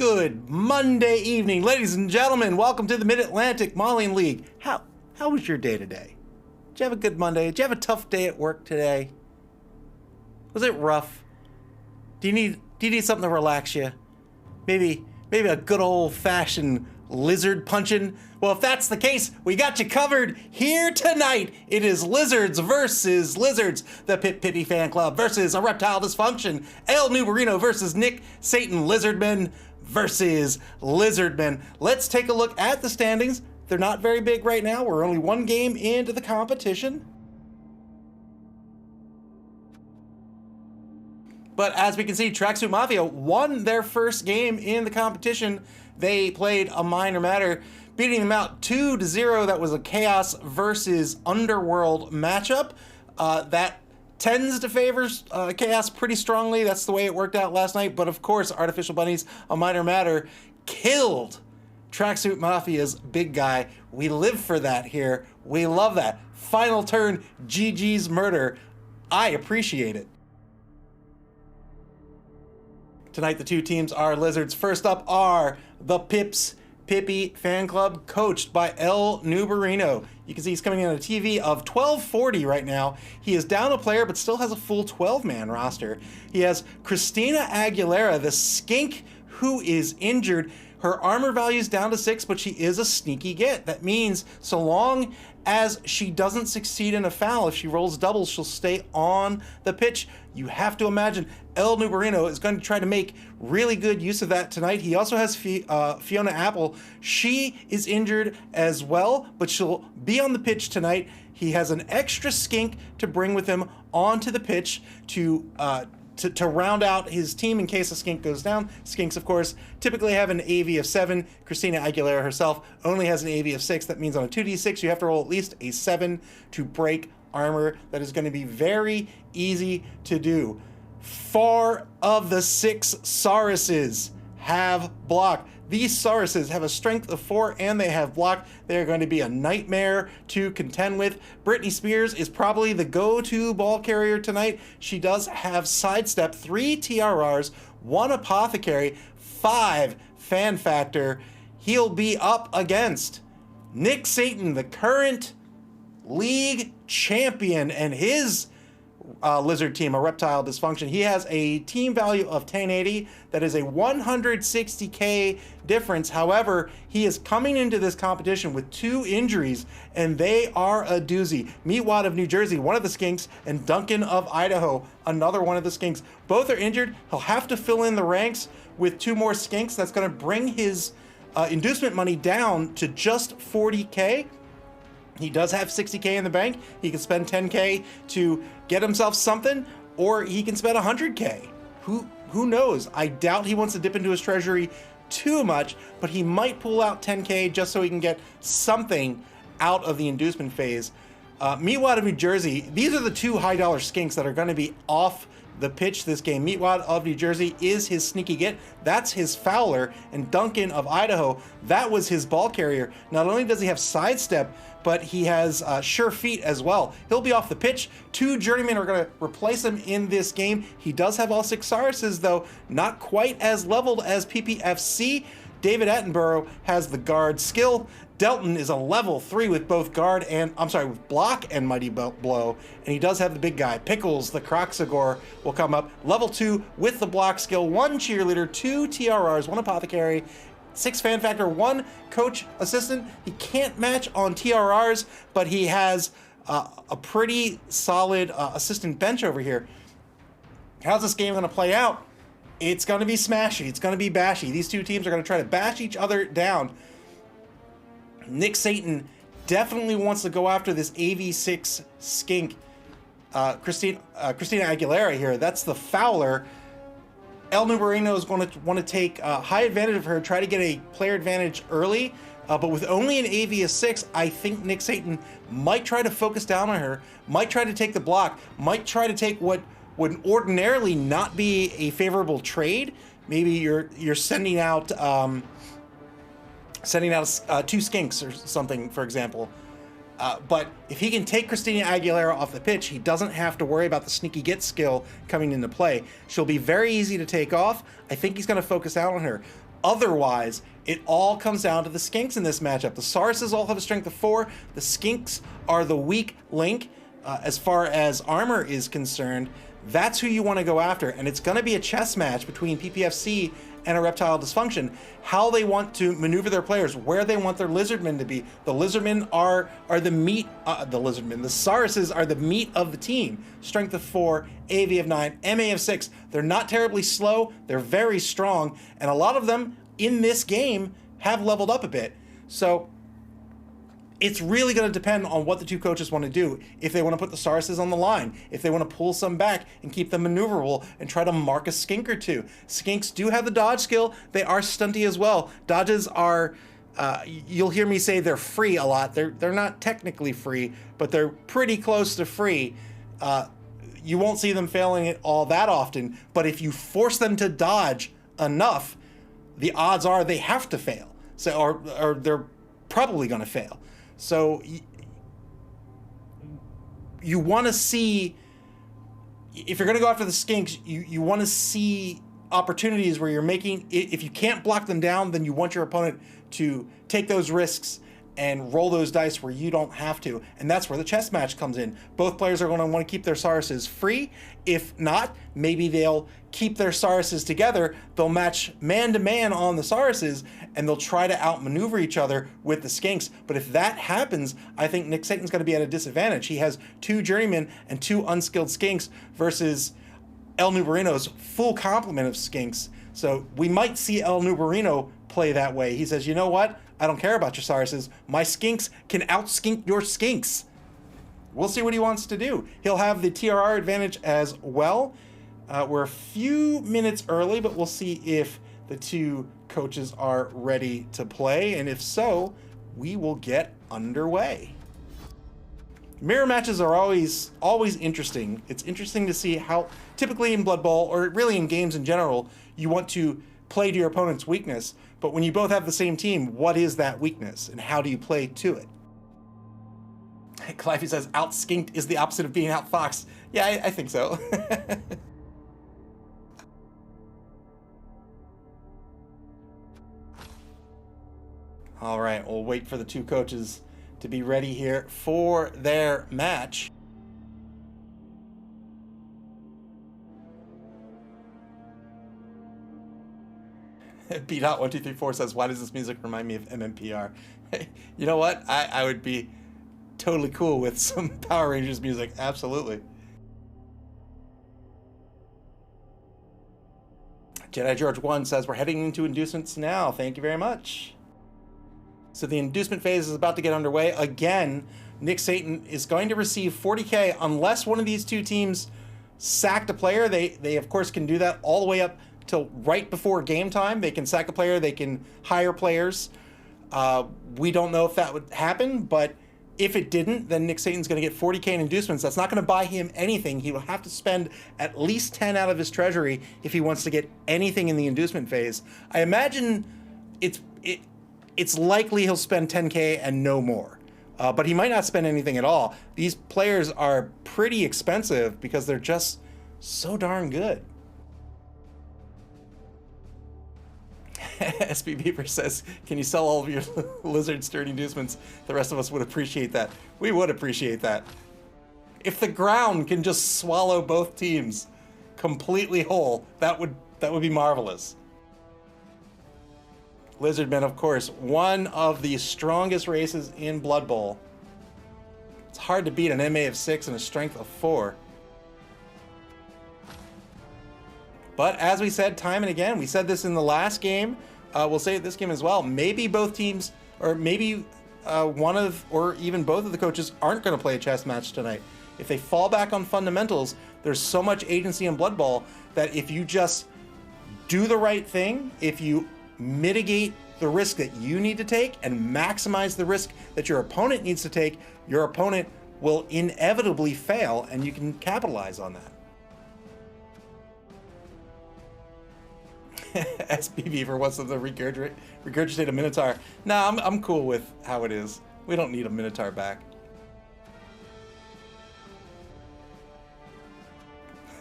Good Monday evening, ladies and gentlemen. Welcome to the Mid-Atlantic Mauling League. How was your day today? Did you have a good Monday? Did you have a tough day at work today? Was it rough? Do you need something to relax you? Maybe a good old-fashioned lizard punching? Well, if that's the case, we got you covered here tonight. It is Lizards versus Lizards, the Pippy fan club versus a Reptile Dysfunkshun, El Nubarino versus Nick Satan, Lizardmen versus Lizardmen. Let's take a look at the standings. They're not very big right now. We're only one game into the competition. But as we can see, Tracksuit Mafia won their first game in the competition. They played a minor matter, beating them out 2-0. That was a Chaos versus Underworld matchup. That tends to favor Chaos pretty strongly. That's the way it worked out last night. But of course, Artificial Bunnies, a minor matter, killed Tracksuit Mafia's big guy. We live for that here. We love that. Final turn, GG's murder. I appreciate it. Tonight, the two teams are Lizards. First up are the Pippy fan club, coached by El Nubarino. You can see he's coming in on a TV of 1240 right now. He is down a player, but still has a full 12-man roster. He has Christina Aguilera, the skink who is injured. Her armor value is down to 6, but she is a sneaky get. That means so long as she doesn't succeed in a foul, if she rolls doubles, she'll stay on the pitch. You have to imagine El Nubarino is going to try to make really good use of that tonight. He also has Fiona Apple. She is injured as well, but she'll be on the pitch tonight. He has an extra skink to bring with him onto the pitch to round out his team in case a skink goes down. Skinks, of course, typically have an AV of 7. Christina Aguilera herself only has an AV of 6. That means on a 2d6, you have to roll at least a 7 to break armor. That is going to be very easy to do. 4 of the 6 Sauruses have block. These Sauruses have a strength of 4 and they have block. They're going to be a nightmare to contend with. Britney Spears is probably the go-to ball carrier tonight. She does have sidestep, 3 TRRs, 1 apothecary, 5 fan factor. He'll be up against Nick Satan, the current league champion, and his Lizard team, a Reptile Dysfunkshun. He has a team value of 1080. That is a 160k difference. However, he is coming into this competition with 2 injuries, and they are a doozy. Meatwad of New Jersey, one of the skinks, and Duncan of Idaho, another one of the skinks. Both are injured. He'll have to fill in the ranks with 2 more skinks. That's going to bring his inducement money down to just 40k. He does have 60k in the bank. He can spend 10k to get himself something, or he can spend 100k. Who knows? I doubt he wants to dip into his treasury too much, but he might pull out 10k just so he can get something out of the inducement phase. Meatwad of New Jersey, these are the 2 high-dollar skinks that are going to be off the pitch this game. Meatwad of New Jersey is his sneaky get. That's his fowler. And Duncan of Idaho, that was his ball carrier. Not only does he have sidestep, but he has sure feet as well. He'll be off the pitch. 2 journeymen are going to replace him in this game. He does have all 6 Sauruses, though not quite as leveled as PPFC. David Attenborough has the guard skill. Delton is a level 3 with both guard and, with block and mighty blow. And he does have the big guy. Pickles, the Croxagore, will come up. Level 2 with the block skill. 1 cheerleader, 2 TRRs, 1 apothecary, 6 fan factor, 1 coach assistant. He can't match on TRRs, but he has a pretty solid assistant bench over here. How's this game going to play out? It's going to be smashy. It's going to be bashy. These 2 teams are going to try to bash each other down. Nick Satan definitely wants to go after this AV6 skink. Christina Aguilera here, that's the fowler. El Nubarino is going to want to take high advantage of her, try to get a player advantage early. But with only an AV of 6, I think Nick Satan might try to focus down on her, might try to take the block, might try to take what would ordinarily not be a favorable trade. Maybe you're sending out 2 skinks or something, for example. But if he can take Christina Aguilera off the pitch, he doesn't have to worry about the sneaky get skill coming into play. She'll be very easy to take off. I think he's going to focus out on her. Otherwise, it all comes down to the Skinks in this matchup. The Sarses all have a strength of 4. The Skinks are the weak link as far as armor is concerned. That's who you want to go after, and it's going to be a chess match between PPFC and a Reptile Dysfunkshun. How they want to maneuver their players, where they want their Lizardmen to be. The Lizardmen are the meat. The Sarses are the meat of the team. Strength of 4, AV of 9, MA of 6. They're not terribly slow. They're very strong, and a lot of them in this game have leveled up a bit. So it's really going to depend on what the two coaches want to do. If they want to put the Sarses on the line, if they want to pull some back and keep them maneuverable and try to mark a skink or two. Skinks do have the dodge skill. They are stunty as well. Dodges are, you'll hear me say they're free a lot. They're not technically free, but they're pretty close to free. You won't see them failing it all that often, but if you force them to dodge enough, the odds are they have to fail. So, or they're probably going to fail. So you want to see, if you're going to go after the Skinks, you want to see opportunities where you're making, if you can't block them down, then you want your opponent to take those risks and roll those dice where you don't have to. And that's where the chess match comes in. Both players are going to want to keep their Sarses free. If not, maybe they'll keep their Sarses together. They'll match man-to-man on the Sarses, and they'll try to outmaneuver each other with the Skinks. But if that happens, I think Nick Satan's going to be at a disadvantage. He has 2 journeymen and 2 unskilled Skinks versus El Nubarino's full complement of Skinks. So we might see El Nubarino play that way. He says, you know what? I don't care about your Sarses. My Skinks can out-skink your Skinks. We'll see what he wants to do. He'll have the TRR advantage as well. We're a few minutes early, but we'll see if the two coaches are ready to play. And if so, we will get underway. Mirror matches are always interesting. It's interesting to see how, typically in Blood Bowl, or really in games in general, you want to play to your opponent's weakness. But when you both have the same team, what is that weakness and how do you play to it? Clivey says, out-skinked is the opposite of being out-foxed. Yeah, I think so. All right, we'll wait for the two coaches to be ready here for their match. B.1234 says, why does this music remind me of MMPR? You know what? I would be totally cool with some Power Rangers music. Absolutely. Jedi George 1 says, we're heading into inducements now. Thank you very much. So the inducement phase is about to get underway. Again, Nick Satan is going to receive 40K unless one of these two teams sacked a player. They of course can do that all the way up till right before game time. They can sack a player, they can hire players. We don't know if that would happen, but if it didn't, then Nick Satan's going to get 40K in inducements. That's not going to buy him anything. He will have to spend at least 10 out of his treasury if he wants to get anything in the inducement phase. I imagine it's likely he'll spend 10K and no more. But he might not spend anything at all. These players are pretty expensive because they're just so darn good. SB Beaver says, can you sell all of your lizard sturdy inducements? The rest of us would appreciate that. We would appreciate that. If the ground can just swallow both teams completely whole, that would be marvelous. Lizardmen, of course, one of the strongest races in Blood Bowl. It's hard to beat an MA of 6 and a strength of 4. But as we said time and again, we said this in the last game, we'll say it this game as well. Maybe both teams, or maybe one of, or even both of the coaches aren't going to play a chess match tonight. If they fall back on fundamentals, there's so much agency in Blood Bowl that if you just do the right thing, if you mitigate the risk that you need to take and maximize the risk that your opponent needs to take, your opponent will inevitably fail, and you can capitalize on that. SPV for what's the regurgitate a Minotaur. Nah, I'm cool with how it is. We don't need a Minotaur back.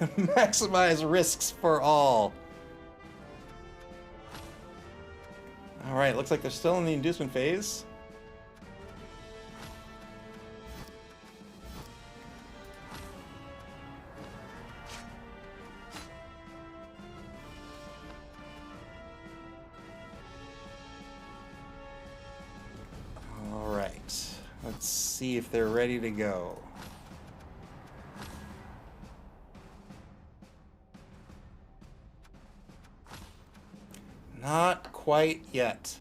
Maximize risks for all. All right, looks like they're still in the inducement phase. All right, let's see if they're ready to go. Not quite yet.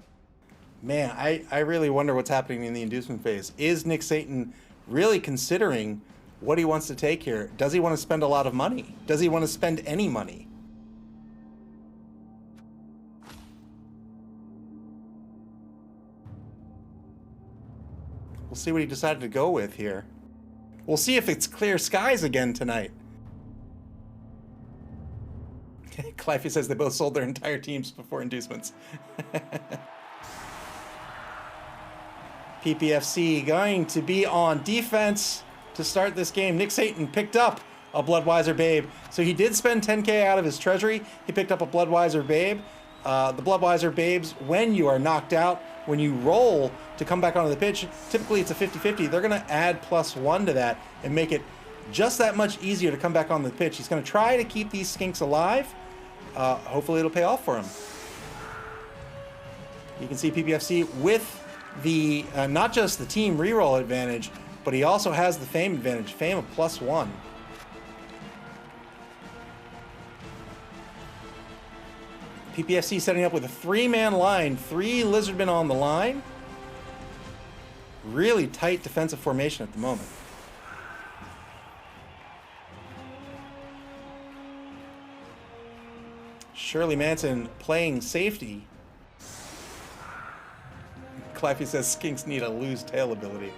Man, I really wonder what's happening in the inducement phase. Is Nick Satan really considering what he wants to take here? Does he want to spend a lot of money? Does he want to spend any money? We'll see what he decided to go with here. We'll see if it's clear skies again tonight. Cliffy says they both sold their entire teams before inducements. PPFC going to be on defense to start this game. Nick Satan picked up a Bloodweiser Babe. So he did spend 10K out of his treasury. He picked up a Bloodweiser Babe. The Bloodweiser Babes, when you are knocked out, when you roll to come back onto the pitch, typically it's a 50-50. They're going to add +1 to that and make it just that much easier to come back on the pitch. He's going to try to keep these skinks alive. Hopefully it'll pay off for him. You can see PPFC with the not just the team reroll advantage, but he also has the fame advantage, fame of +1. PPFC setting up with a 3-man line, 3 Lizardmen on the line. Really tight defensive formation at the moment. Shirley Manson playing safety. Cliffy says skinks need a lose tail ability.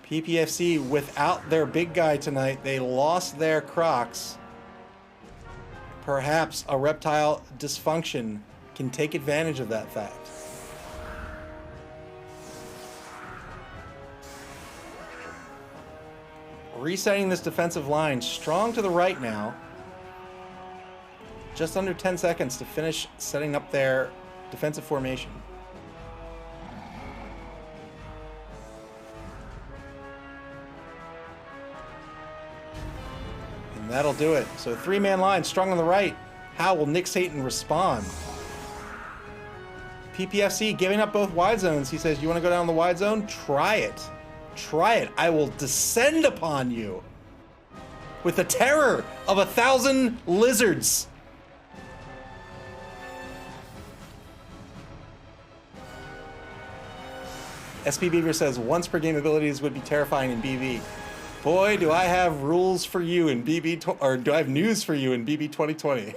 PPFC without their big guy tonight. They lost their Crocs. Perhaps a Reptile Dysfunkshun can take advantage of that fact. Resetting this defensive line, strong to the right now. Just under 10 seconds to finish setting up their defensive formation. And that'll do it. So 3-man line, strong on the right. How will Nick Satan respond? PPFC giving up both wide zones. He says, you want to go down the wide zone? Try it. Try it. I will descend upon you with the terror of 1,000 lizards. SP Beaver says once per game abilities would be terrifying in BB. Boy, do I have rules for you in BB, or do I have news for you in BB 2020?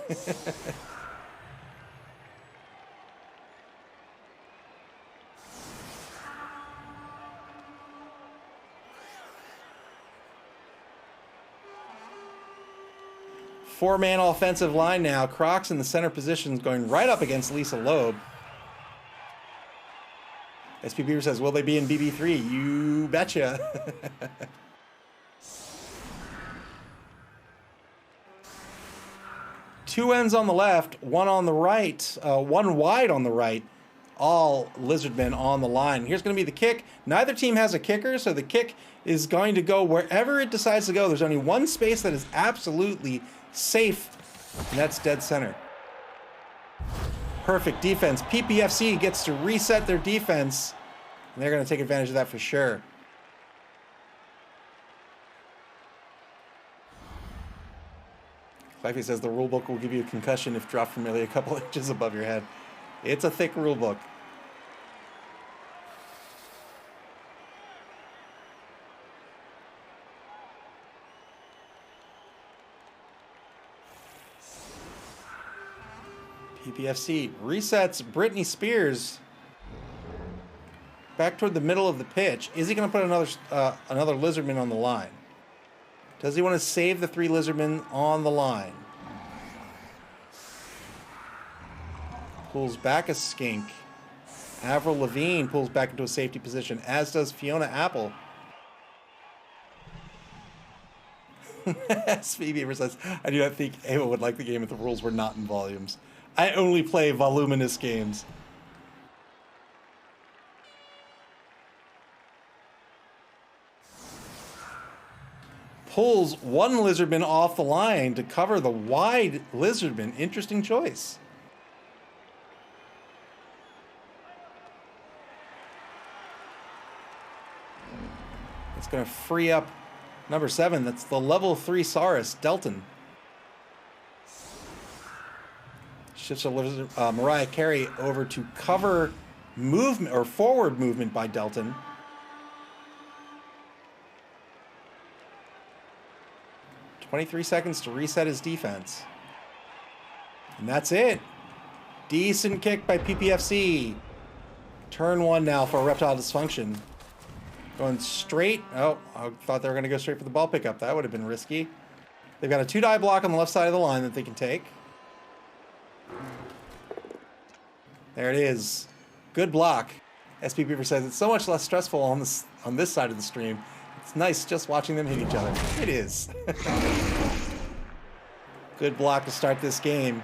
Four-man offensive line now. Crocs in the center positions going right up against Lisa Loeb. SP Beaver says, will they be in BB3? You betcha. Two ends on the left, one on the right, one wide on the right. All Lizardmen on the line. Here's going to be the kick. Neither team has a kicker, so the kick is going to go wherever it decides to go. There's only one space that is absolutely safe, and that's dead center. Perfect defense. PPFC gets to reset their defense, and they're going to take advantage of that for sure. Cliffy says the rulebook will give you a concussion if dropped from merely a couple inches above your head. It's a thick rulebook. PPFC resets Britney Spears back toward the middle of the pitch. Is he going to put another Lizardman on the line? Does he want to save the 3 Lizardmen on the line? Pulls back a skink. Avril Lavigne pulls back into a safety position, as does Fiona Apple. Speedy Beaver says, I do not think anyone would like the game if the rules were not in volumes. I only play voluminous games. Pulls one lizardman off the line to cover the wide lizardman. Interesting choice. It's going to free up number 7. That's the level 3 Saurus, Delton. Shifts a lizard, Mariah Carey over to cover movement or forward movement by Delton. $23 seconds to reset his defense. And that's it. Decent kick by PPFC. Turn 1 now for Reptile Dysfunkshun. Going straight. Oh, I thought they were going to go straight for the ball pickup. That would have been risky. They've got a 2-die block on the left side of the line that they can take. There it is. Good block. SP Beaver says it's so much less stressful on this side of the stream. It's nice just watching them hit each other. It is. Good block to start this game.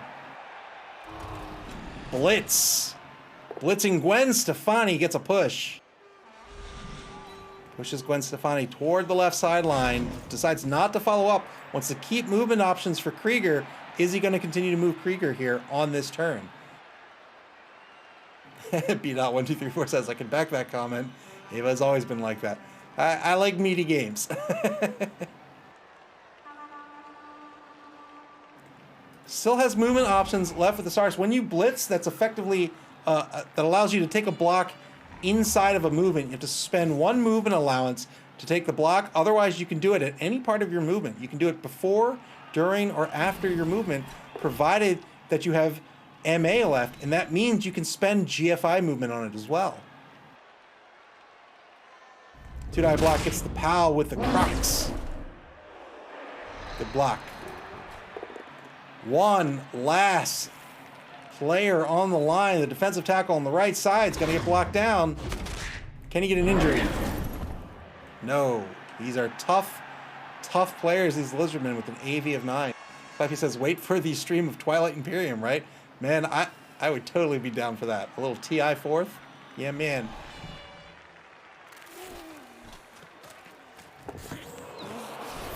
Blitz. Blitzing Gwen Stefani gets a push. Pushes Gwen Stefani toward the left sideline. Decides not to follow up. Wants to keep movement options for Krieger. Is he going to continue to move Krieger here on this turn? B.1234 says, I can back that comment. Ava has always been like that. I like meaty games. Still has movement options left with the Stars. When you blitz, that's effectively, that allows you to take a block inside of a movement. You have to spend 1 movement allowance to take the block. Otherwise, you can do it at any part of your movement. You can do it before, during, or after your movement, provided that you have MA left, and that means you can spend GFI movement on it as well. 2-die block gets the POW with the Crocs. Good block. One last player on the line. The defensive tackle on the right side is going to get blocked down. Can he get an injury? No. These are tough players, these lizardmen with an AV of 9. Pippy says, wait for the stream of Twilight Imperium, right? Man, I would totally be down for that. A little TI 4th? Yeah, man.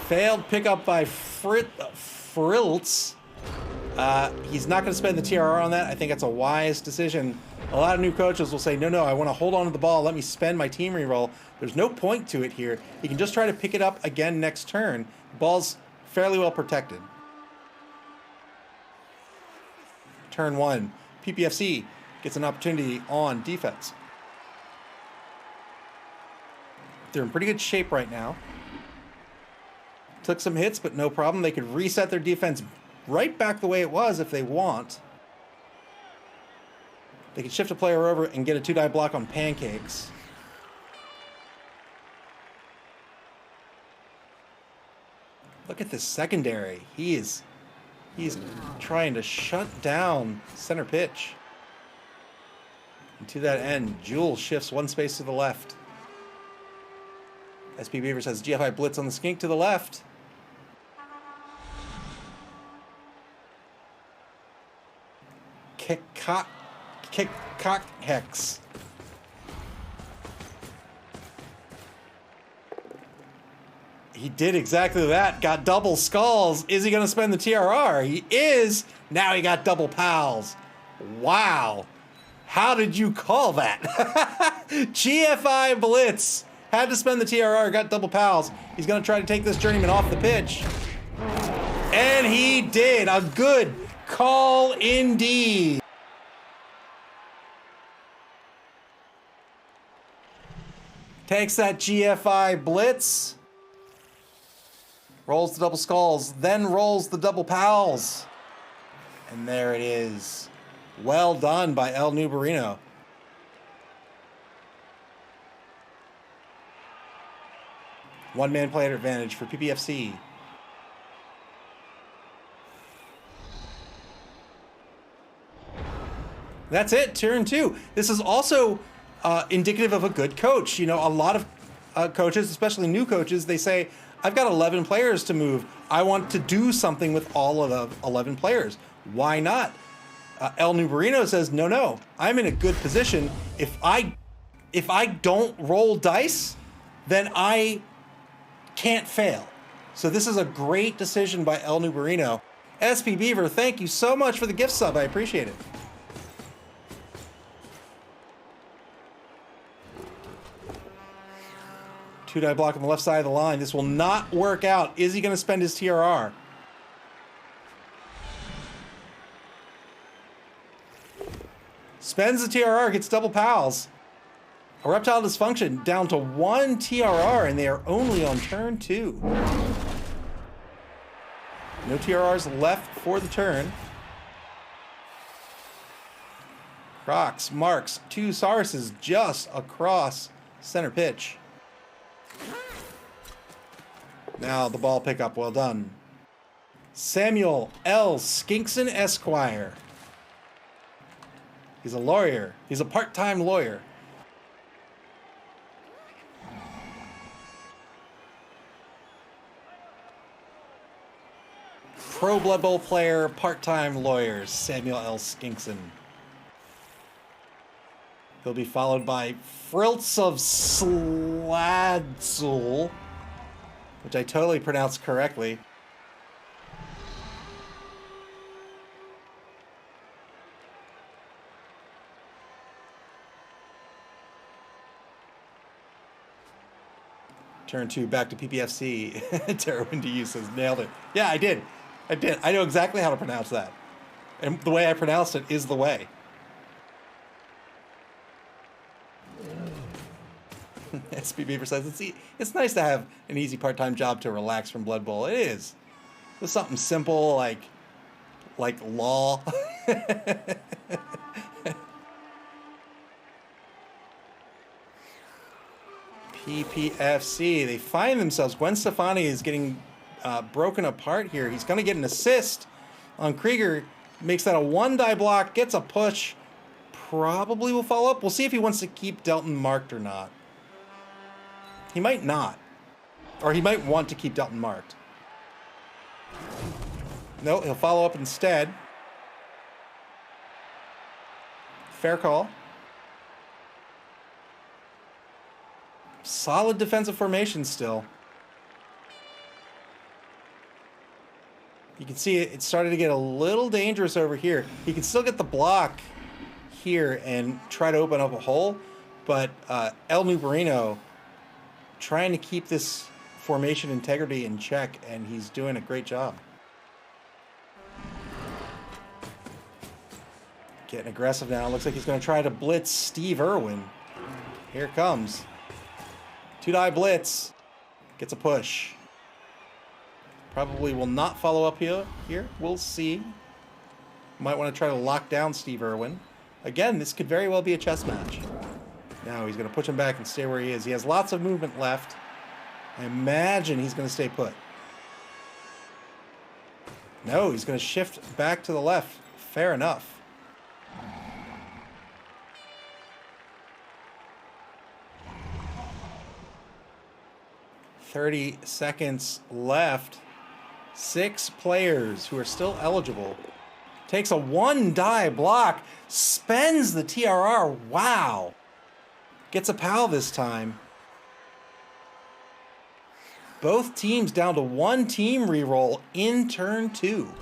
Failed pickup by Friltz. He's not going to spend the TRR on that. I think that's a wise decision. A lot of new coaches will say, no, I want to hold on to the ball. Let me spend my team reroll. There's no point to it here. He can just try to pick it up again next turn. The ball's fairly well protected. Turn 1. PPFC gets an opportunity on defense. They're in pretty good shape right now. Took some hits, but no problem. They could reset their defense right back the way it was if they want. They can shift a player over and get a 2-die block on pancakes. Look at this secondary. He's trying to shut down center pitch. And to that end, Jewel shifts 1 space to the left. SP Beaver says GFI blitz on the skink to the left. Kick cock hex. He did exactly that. Got double skulls. Is he going to spend the TRR? He is. Now he got double pals. Wow. How did you call that? GFI blitz. Had to spend the TRR. Got double pals. He's going to try to take this journeyman off the pitch. And he did. A good call indeed. Takes that GFI blitz. Rolls the double skulls, then rolls the double pals. And there it is. Well done by El Nubarino. One-man player advantage for PPFC. That's it, turn 2. This is also indicative of a good coach. You know, a lot of coaches, especially new coaches, they say, I've got 11 players to move. I want to do something with all of the 11 players. Why not? El Nubarino says, no, I'm in a good position. If I don't roll dice, then I can't fail. So this is a great decision by El Nubarino. SP Beaver, thank you so much for the gift sub. I appreciate it. Two die block on the left side of the line. This will not work out. Is he going to spend his TRR? Spends the TRR, gets double pals. A Reptile Dysfunction down to 1 TRR, and they are only on turn 2. No TRRs left for the turn. Crocs marks 2 Sauruses just across center pitch. Now the ball pickup, well done. Samuel L. Skinkson Esquire. He's a lawyer. He's a part-time lawyer. Pro Blood Bowl player, part-time lawyer, Samuel L. Skinkson. He'll be followed by Friltz of Sladsul, which I totally pronounced correctly. Turn 2 back to PPFC. Terrorwind to you says, nailed it. Yeah, I did. I know exactly how to pronounce that. And the way I pronounced it is the way. SP Beaver says, it's nice to have an easy part-time job to relax from Blood Bowl. It is. It's something simple like law. PPFC, they find themselves. Gwen Stefani is getting broken apart here. He's going to get an assist on Krieger. Makes that a 1 die block, gets a push. Probably will follow up. We'll see if he wants to keep Delton marked or not. He might not. Or he might want to keep Delton marked. No, he'll follow up instead. Fair call. Solid defensive formation still. You can see it started to get a little dangerous over here. He can still get the block here and try to open up a hole, but El Nubarino trying to keep this formation integrity in check, and he's doing a great job. Getting aggressive now. Looks like he's going to try to blitz Steve Irwin. Here it comes. 2 die blitz. Gets a push. Probably will not follow up here. We'll see. Might want to try to lock down Steve Irwin. Again, this could very well be a chess match. Now he's going to push him back and stay where he is. He has lots of movement left. I imagine he's going to stay put. No, he's going to shift back to the left. Fair enough. $30 seconds left. 6 players who are still eligible. Takes a 1 die block. Spends the TRR. Wow. Gets a pal this time. Both teams down to 1 team reroll in turn 2.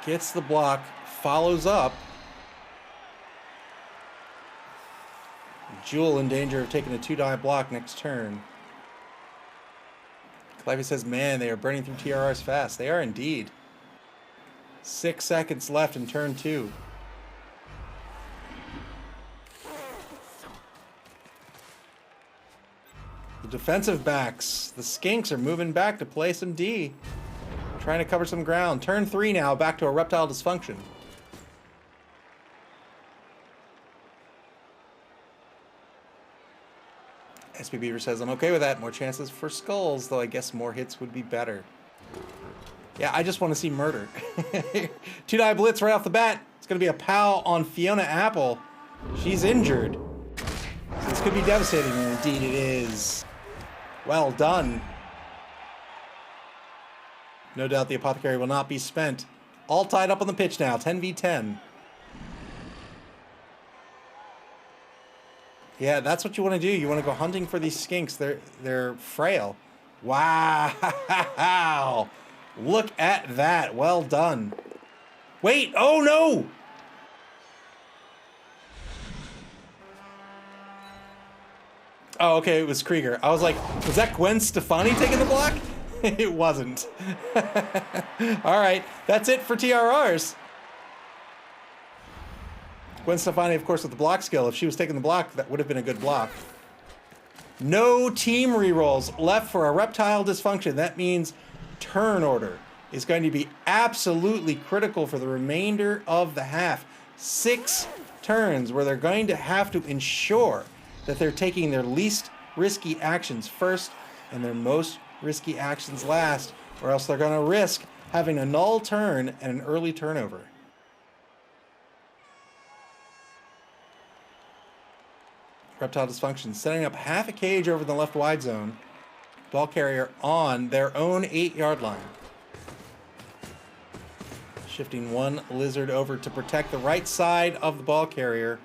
Gets the block. Follows up. Jewel in danger of taking a 2 die block next turn. Clivey says, man, they are burning through TRRs fast. They are indeed. 6 seconds left in turn 2. The defensive backs, the Skinks, are moving back to play some D. Trying to cover some ground. Turn 3 now, back to a Reptile Dysfunction. SP Beaver says, I'm okay with that. More chances for skulls, though I guess more hits would be better. Yeah, I just want to see murder. 2 die blitz right off the bat. It's going to be a pal on Fiona Apple. She's injured. So this could be devastating, and indeed it is. Well done. No doubt the apothecary will not be spent. All tied up on the pitch now, 10v10. Yeah, that's what you want to do. You want to go hunting for these skinks. They're frail. Wow. Look at that. Well done. Wait. Oh, no. Oh, okay. It was Krieger. I was like, was that Gwen Stefani taking the block? It wasn't. All right. That's it for TRRs. Gwen Stefani, of course, with the block skill. If she was taking the block, that would have been a good block. No team rerolls left for a Reptile Dysfunkshun. That means turn order is going to be absolutely critical for the remainder of the half. 6 turns where they're going to have to ensure that they're taking their least risky actions first and their most risky actions last, or else they're going to risk having a null turn and an early turnover. Reptile Dysfunkshun setting up half a cage over the left wide zone. Ball carrier on their own 8-yard line. Shifting one lizard over to protect the right side of the ball carrier.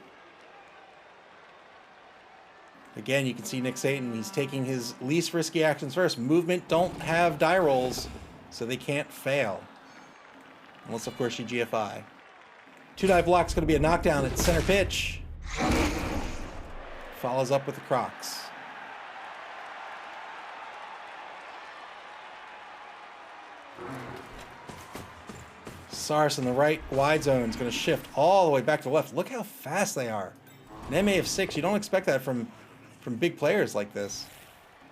Again, you can see Nick Satan. He's taking his least risky actions first. Movement don't have die rolls, so they can't fail. Unless, of course, you GFI. 2-die block's going to be a knockdown at center pitch. Follows up with the Crocs. Sars in the right wide zone is going to shift all the way back to the left. Look how fast they are. An MA of 6, you don't expect that from big players like this.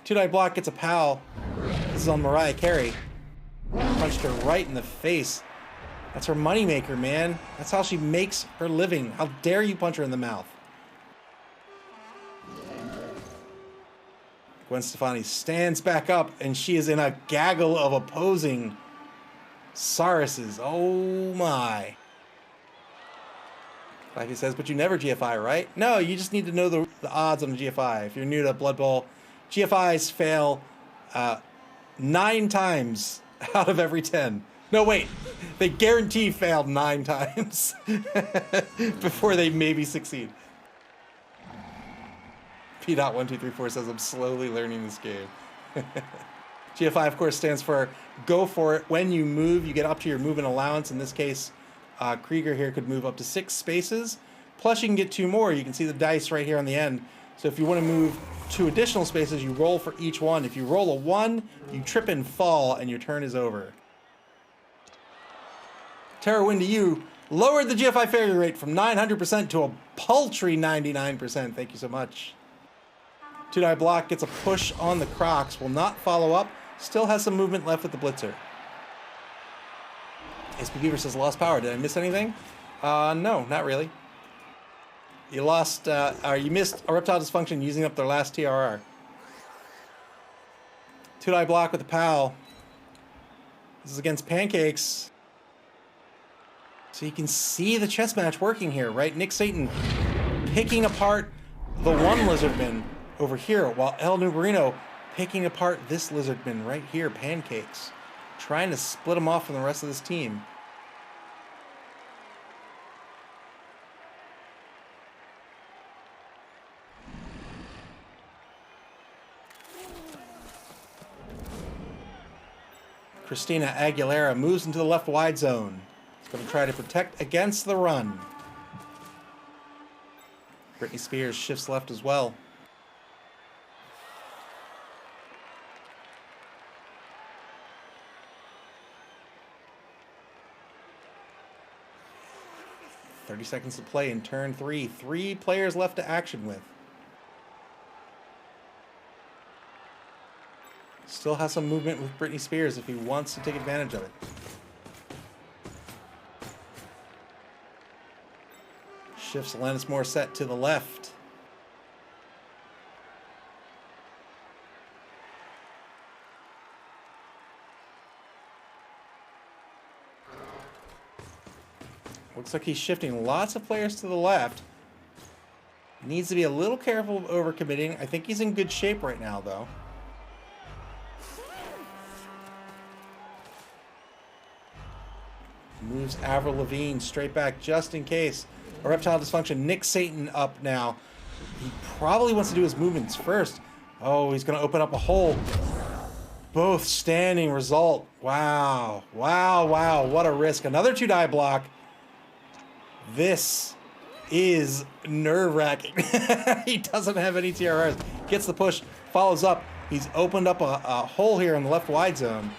2-die block gets a pal. This is on Mariah Carey. Punched her right in the face. That's her moneymaker, man. That's how she makes her living. How dare you punch her in the mouth? Gwen Stefani stands back up, and she is in a gaggle of opposing Saruses. Oh my. Like he says, but you never GFI, right? No, you just need to know the odds on the GFI. If you're new to Blood Bowl, GFIs fail 9 times out of every 10. No, wait. They guarantee fail 9 times before they maybe succeed. P.1234 says, I'm slowly learning this game. GFI, of course, stands for go for it. When you move, you get up to your movement allowance. In this case, Krieger here could move up to 6 spaces. Plus, you can get 2 more. You can see the dice right here on the end. So if you want to move 2 additional spaces, you roll for each one. If you roll a 1, you trip and fall, and your turn is over. Terra Win to you lowered the GFI failure rate from 900% to a paltry 99%. Thank you so much. 2-die block gets a push on the Crocs. Will not follow up. Still has some movement left with the blitzer. SP Beaver says lost power. Did I miss anything? No, not really. You lost, or you missed a Reptile Dysfunkshun using up their last TRR. 2-die block with the PAL. This is against Pancakes. So you can see the chess match working here, right? Nick Satan picking apart the one lizardman over here, while El Nubarino picking apart this lizardman right here, Pancakes, trying to split him off from the rest of this team. Christina Aguilera moves into the left wide zone. She's going to try to protect against the run. Britney Spears shifts left as well. .30 seconds to play in turn 3. 3 players left to action with. Still has some movement with Britney Spears if he wants to take advantage of it. Shifts Alanis Morissette to the left. Looks like he's shifting lots of players to the left. Needs to be a little careful of overcommitting. I think he's in good shape right now, though. Moves Avril Lavigne straight back just in case. A Reptile Dysfunction. Nick Satan up now. He probably wants to do his movements first. Oh, he's going to open up a hole. Both standing result. Wow. Wow, wow. What a risk. Another 2-die block. This is nerve-wracking. He doesn't have any TRRs. Gets the push. Follows up. He's opened up a hole here in the left wide zone.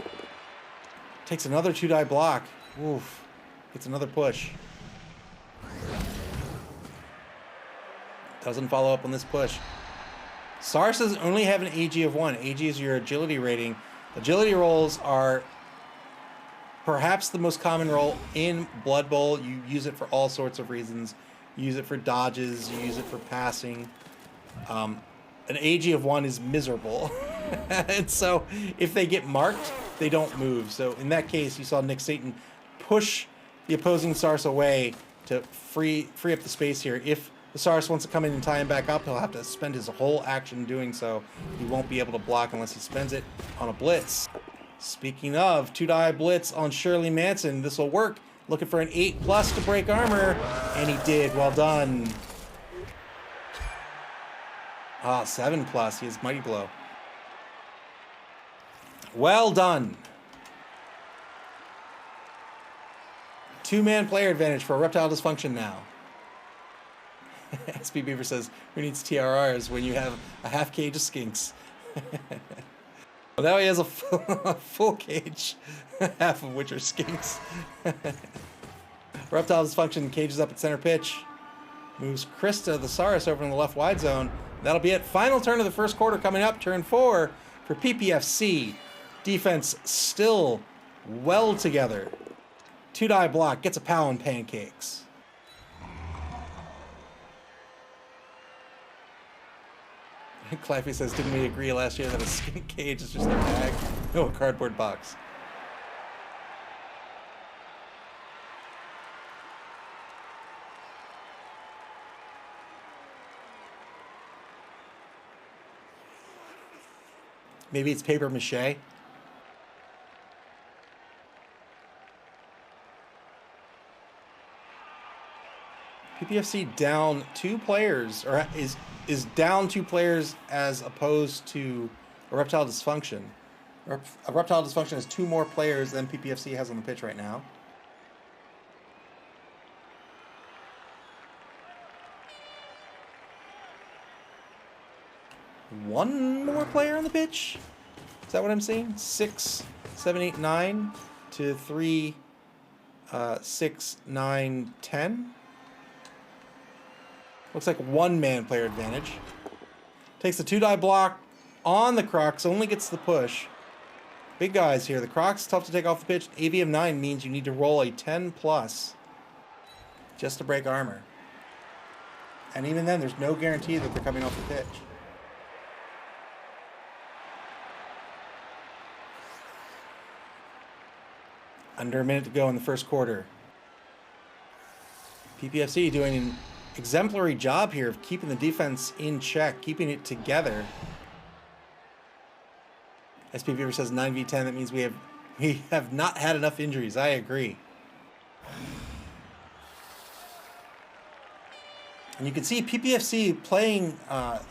Takes another 2-die block. Oof. Gets another push. Doesn't follow up on this push. Sarsas only have an AG of 1. AG is your agility rating. Agility rolls are perhaps the most common roll in Blood Bowl. You use it for all sorts of reasons. You use it for dodges. You use it for passing. An AG of 1 is miserable. And so if they get marked, they don't move. So in that case, you saw Nick Satan push the opposing Sars away to free up the space here. If the Sars wants to come in and tie him back up, he'll have to spend his whole action doing so. He won't be able to block unless he spends it on a blitz. Speaking of, 2-die blitz on Shirley Manson. This will work. Looking for an 8+ to break armor, and he did. Well done. Ah, 7+. He has Mighty Blow. Well done. 2-man player advantage for a Reptile Dysfunction now. SP Beaver says, who needs TRRs when you have a half cage of skinks? Well, now he has a full cage, half of which are skinks. Reptile Dysfunction cages up at center pitch. Moves Krista, the Saurus, over in the left wide zone. That'll be it. Final turn of the first quarter coming up. Turn 4 for PPFC. Defense still well together. 2-die block. Gets a pow and pancakes. Claffy says, didn't we agree last year that a skink cage is just a bag? No, a cardboard box. Maybe it's paper mache. PPFC down 2 players, or is down 2 players as opposed to a Reptile Dysfunction. A Reptile Dysfunction has 2 more players than PPFC has on the pitch right now. One more player on the pitch? Is that what I'm seeing? 6, 7, 8, 9 to 3, 6, 9, 10. Looks like 1-man player advantage. Takes the 2-die block on the Crocs, only gets the push. Big guys here. The Crocs, tough to take off the pitch. AV of 9 means you need to roll a 10+ just to break armor. And even then, there's no guarantee that they're coming off the pitch. Under a minute to go in the first quarter. PPFC doing an exemplary job here of keeping the defense in check, keeping it together. SP Beaver says 9v10. That means we have not had enough injuries. I agree. And you can see PPFC playing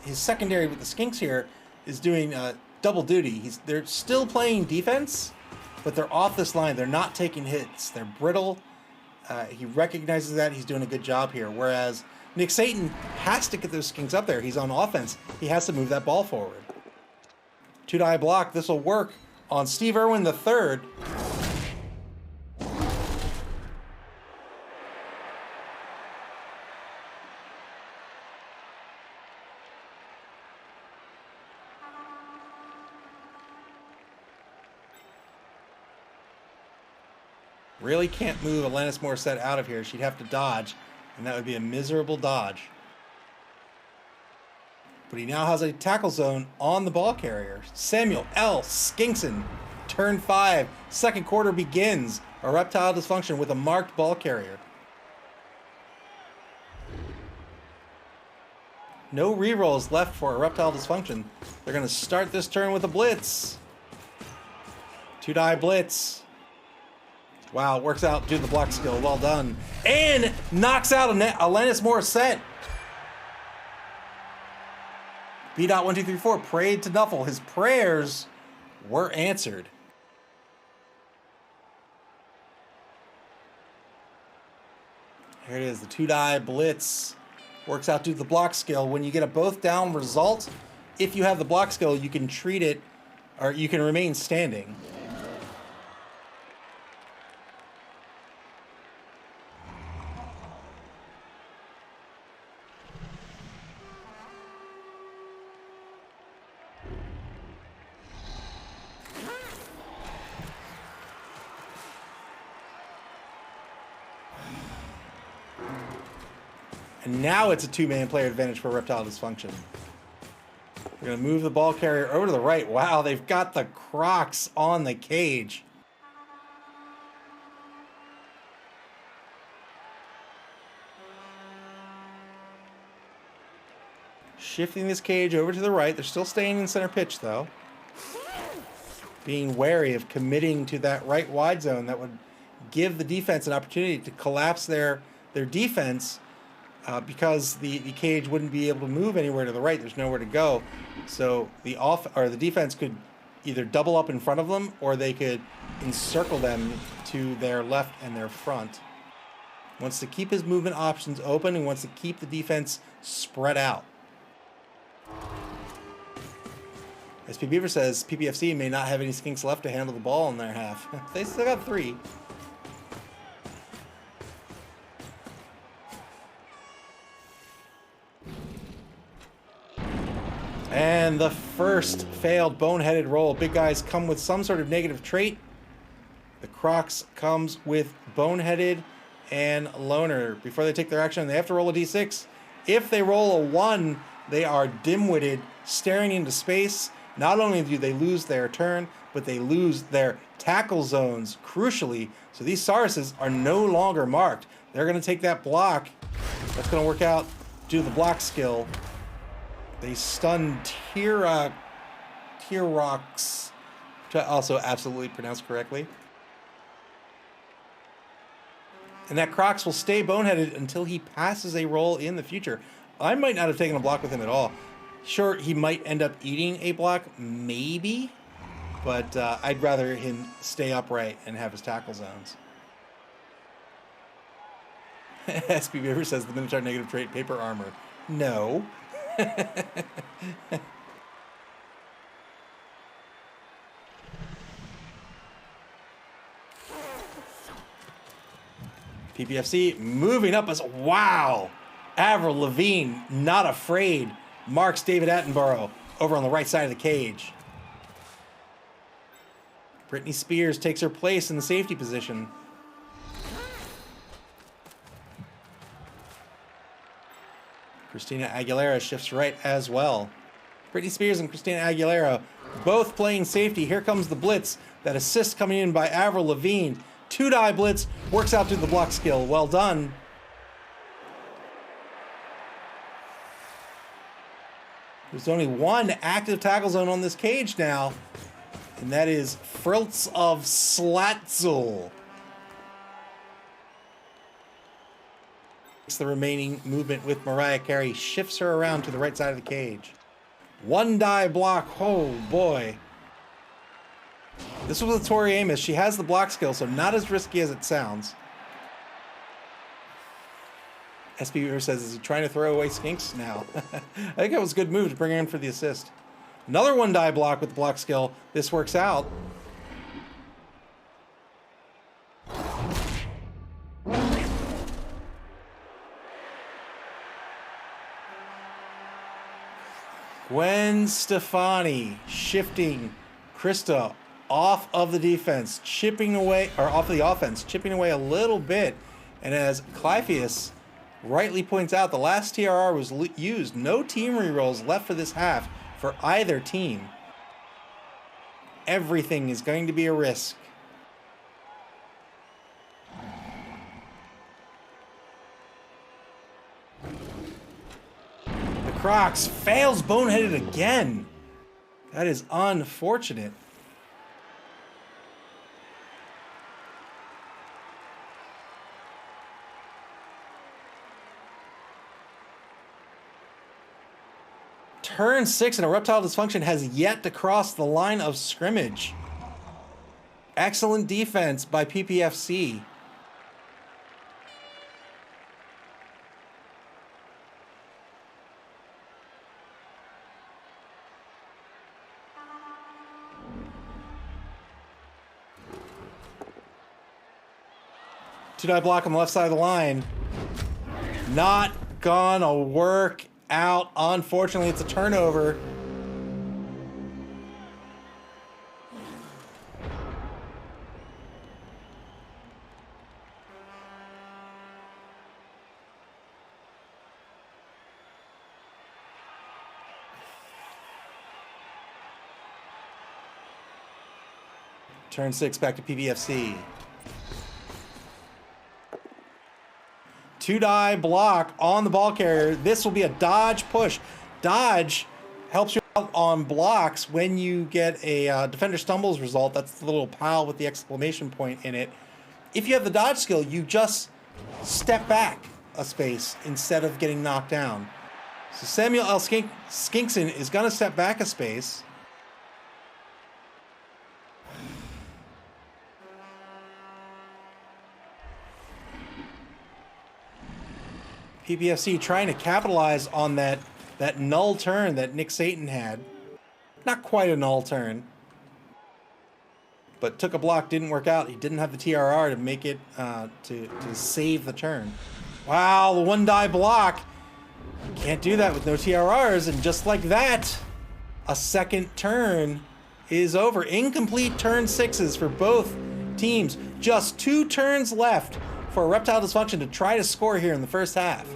his secondary with the Skinks here is doing double duty. They're still playing defense, but they're off this line. They're not taking hits. They're brittle. He recognizes that. He's doing a good job here. Whereas Nick Satan has to get those Skinks up there. He's on offense. He has to move that ball forward. 2-die block. This will work on Steve Irwin III. Really can't move Alanis Morissette out of here. She'd have to dodge, and that would be a miserable dodge. But he now has a tackle zone on the ball carrier. Samuel L. Skinkson, turn 5. Second quarter begins. A Reptile Dysfunction with a marked ball carrier. No rerolls left for Reptile Dysfunkshun. They're going to start this turn with a blitz. 2-die blitz. Wow, it works out due to the block skill. Well done. And knocks out Alanis Morissette. B.1234 prayed to Nuffle. His prayers were answered. Here it is, the 2-die blitz. Works out due to the block skill. When you get a both down result, if you have the block skill, you can treat it, or you can remain standing. And now it's a 2-man player advantage for Reptile Dysfunkshun. We're going to move the ball carrier over to the right. Wow, they've got the Crocs on the cage. Shifting this cage over to the right. They're still staying in center pitch, though. Being wary of committing to that right wide zone that would give the defense an opportunity to collapse their defense. Because the cage wouldn't be able to move anywhere to the right. There's nowhere to go. So the defense could either double up in front of them, or they could encircle them to their left and their front. Wants to keep his movement options open and wants to keep the defense spread out. As P. Beaver says, PPFC may not have any skinks left to handle the ball in their half. They still got 3. And the first failed boneheaded roll. Big guys come with some sort of negative trait. The Crocs comes with boneheaded and loner. Before they take their action, they have to roll a d6. If they roll a 1, they are dim-witted, staring into space. Not only do they lose their turn, but they lose their tackle zones, crucially. So these Sauruses are no longer marked. They're going to take that block. That's going to work out due to the block skill. They stun Tyrox, to also absolutely pronounce correctly. And that Crocs will stay boneheaded until he passes a roll in the future. I might not have taken a block with him at all. Sure, he might end up eating a block, maybe, but I'd rather him stay upright and have his tackle zones. SB Beaver says the Minotaur negative trait, paper armor. No. PPFC moving up as wow. Avril Lavigne not afraid. Marks David Attenborough over on the right side of the cage. Britney Spears takes her place in the safety position. Christina Aguilera shifts right as well. Britney Spears and Christina Aguilera both playing safety. Here comes the blitz. That assist coming in by Avril Lavigne. 2-die blitz. Works out to the block skill. Well done. There's only one active tackle zone on this cage now. And that is Friltz of Slatzel. The remaining movement with Mariah Carey shifts her around to the right side of the cage. 1-die block. Oh boy. This was with Tori Amos. She has the block skill, so not as risky as it sounds. SB says, is he trying to throw away skinks now? I think that was a good move to bring her in for the assist. Another 1-die block with the block skill. This works out. Gwen Stefani shifting Krista off of the defense, chipping away, or off of the offense, chipping away a little bit. And as Clypheus rightly points out, the last TRR was used. No team rerolls left for this half for either team. Everything is going to be a risk. The Crocs fails boneheaded again. That is unfortunate. Turn 6 and a Reptile Dysfunkshun has yet to cross the line of scrimmage. Excellent defense by PPFC. Two-die block on the left side of the line. Not gonna work out. Unfortunately, it's a turnover. Turn 6 back to PPFC. Two-die block on the ball carrier. This will be a dodge push. Dodge helps you out on blocks when you get a defender stumbles result. That's the little pal with the exclamation point in it. If you have the dodge skill, you just step back a space instead of getting knocked down. So Samuel L. Skinkson is going to step back a space. PPFC trying to capitalize on that null turn that Nick Satan had. Not quite a null turn, but took a block, didn't work out. He didn't have the TRR to make it to save the turn. Wow, the one-die block. Can't do that with no TRRs, and just like that, a second turn is over. Incomplete turn 6s for both teams. Just 2 turns left for a Reptile Dysfunkshun to try to score here in the first half.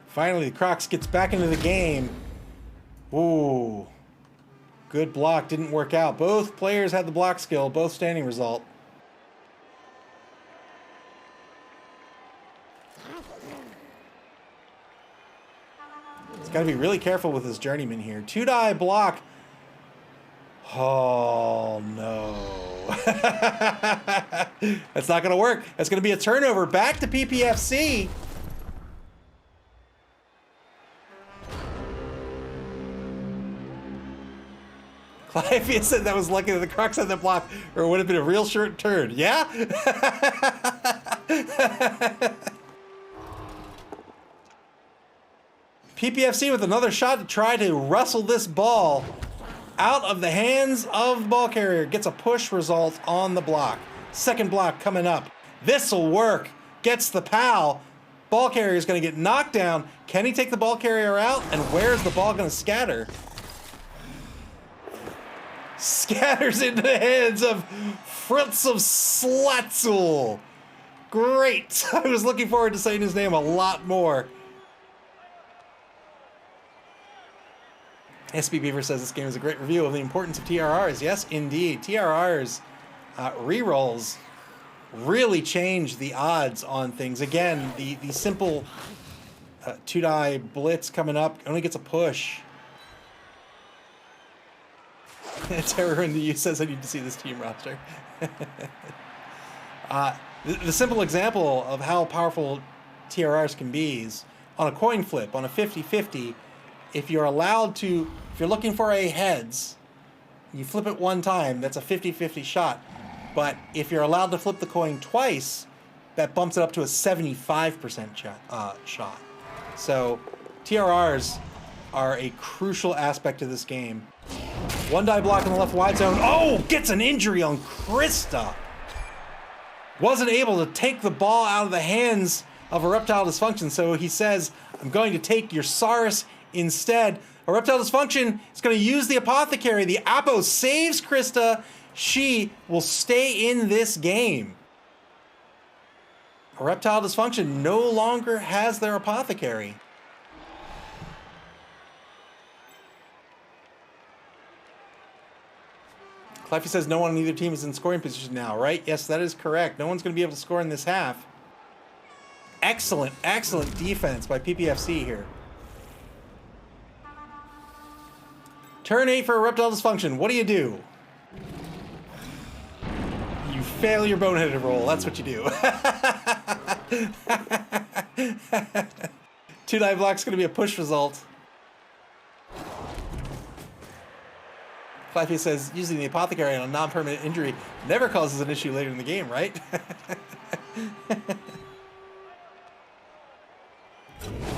Finally, the Crocs gets back into the game. Ooh. Good block, didn't work out. Both players had the block skill, both standing result. He's got to be really careful with his journeyman here. Two-die block. Oh, no. That's not going to work. That's going to be a turnover. Back to PPFC. Clive said that was lucky that the Crocs had that block, or it would have been a real short turn. Yeah? PPFC with another shot to try to wrestle this ball out of the hands of the ball carrier. Gets a push result on the block. Second block coming up. This'll work. Gets the pal. Ball carrier is going to get knocked down. Can he take the ball carrier out? And where's the ball going to scatter? Scatters into the hands of Fritz of Slatzel. Great. I was looking forward to saying his name a lot more. SB Beaver says this game is a great review of the importance of TRRs. Yes, indeed. TRRs, rerolls, really change the odds on things. Again, the simple two-die blitz coming up only gets a push. Terror in the U says I need to see this team roster. The simple example of how powerful TRRs can be is on a coin flip, on a 50-50, if you're looking for a heads, you flip it one time, that's a 50-50 shot. But if you're allowed to flip the coin twice, that bumps it up to a 75% shot. So TRRs are a crucial aspect of this game. One-die block in the left wide zone. Oh, gets an injury on Krista. Wasn't able to take the ball out of the hands of a Reptile Dysfunkshun, so he says, I'm going to take your Saurus instead. A Reptile Dysfunkshun is going to use the Apothecary. The Apo saves Krista. She will stay in this game. A Reptile Dysfunkshun no longer has their Apothecary. Cleffy says no one on either team is in scoring position now, right? Yes, that is correct. No one's going to be able to score in this half. Excellent, excellent defense by PPFC here. Turn 8 for a Reptile Dysfunkshun. What do? You fail your boneheaded roll. That's what you do. 2-die block's going to be a push result. Cleffy says using the apothecary on a non-permanent injury never causes an issue later in the game, right?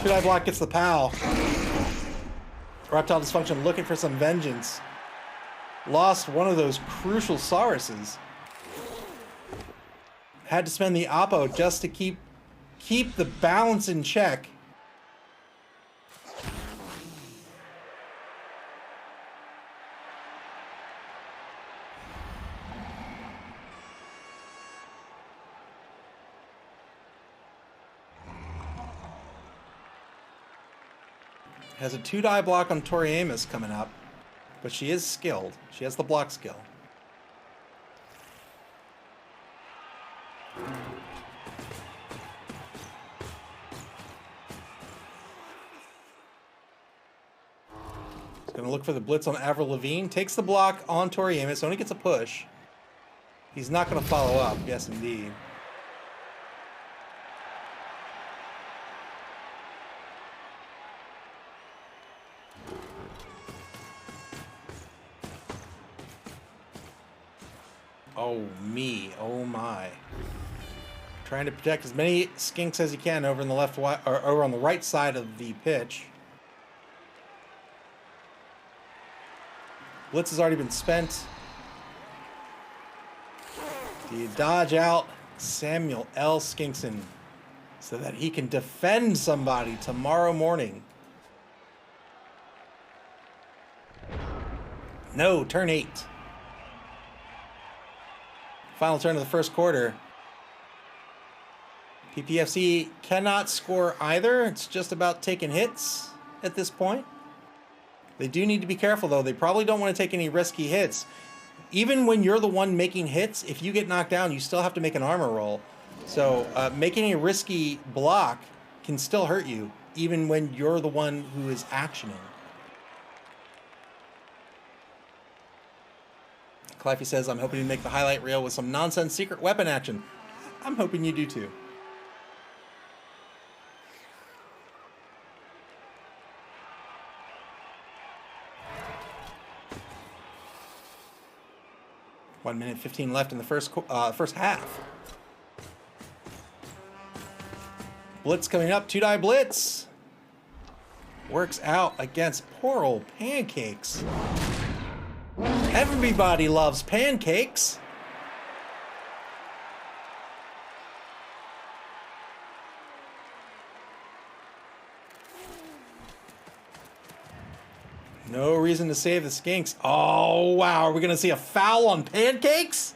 2-die block gets the POW. Reptile Dysfunkshun looking for some vengeance. Lost one of those crucial Sauruses. Had to spend the Oppo just to keep the balance in check. Has a 2-die block on Toriamus coming up, but she is skilled. She has the block skill. He's going to look for the blitz on Avril Lavigne. Takes the block on Toriamus. Only gets a push. He's not going to follow up. Yes, indeed. Oh, me. Oh, my. Trying to protect as many skinks as he can over in the left or over on the right side of the pitch. Blitz has already been spent. Do you dodge out Samuel L. Skinkson so that he can defend somebody tomorrow morning? No, turn 8. Final turn of the first quarter. PPFC cannot score either. It's just about taking hits at this point. They do need to be careful, though. They probably don't want to take any risky hits. Even when you're the one making hits, if you get knocked down, you still have to make an armor roll. So making a risky block can still hurt you, even when you're the one who is actioning. Cleffy says, I'm hoping to make the highlight reel with some nonsense secret weapon action. I'm hoping you do too. One minute 15 left in the first half. Blitz coming up. 2-die blitz. Works out against poor old Pancakes. Everybody loves Pancakes. No reason to save the Skinks. Oh, wow. Are we going to see a foul on Pancakes?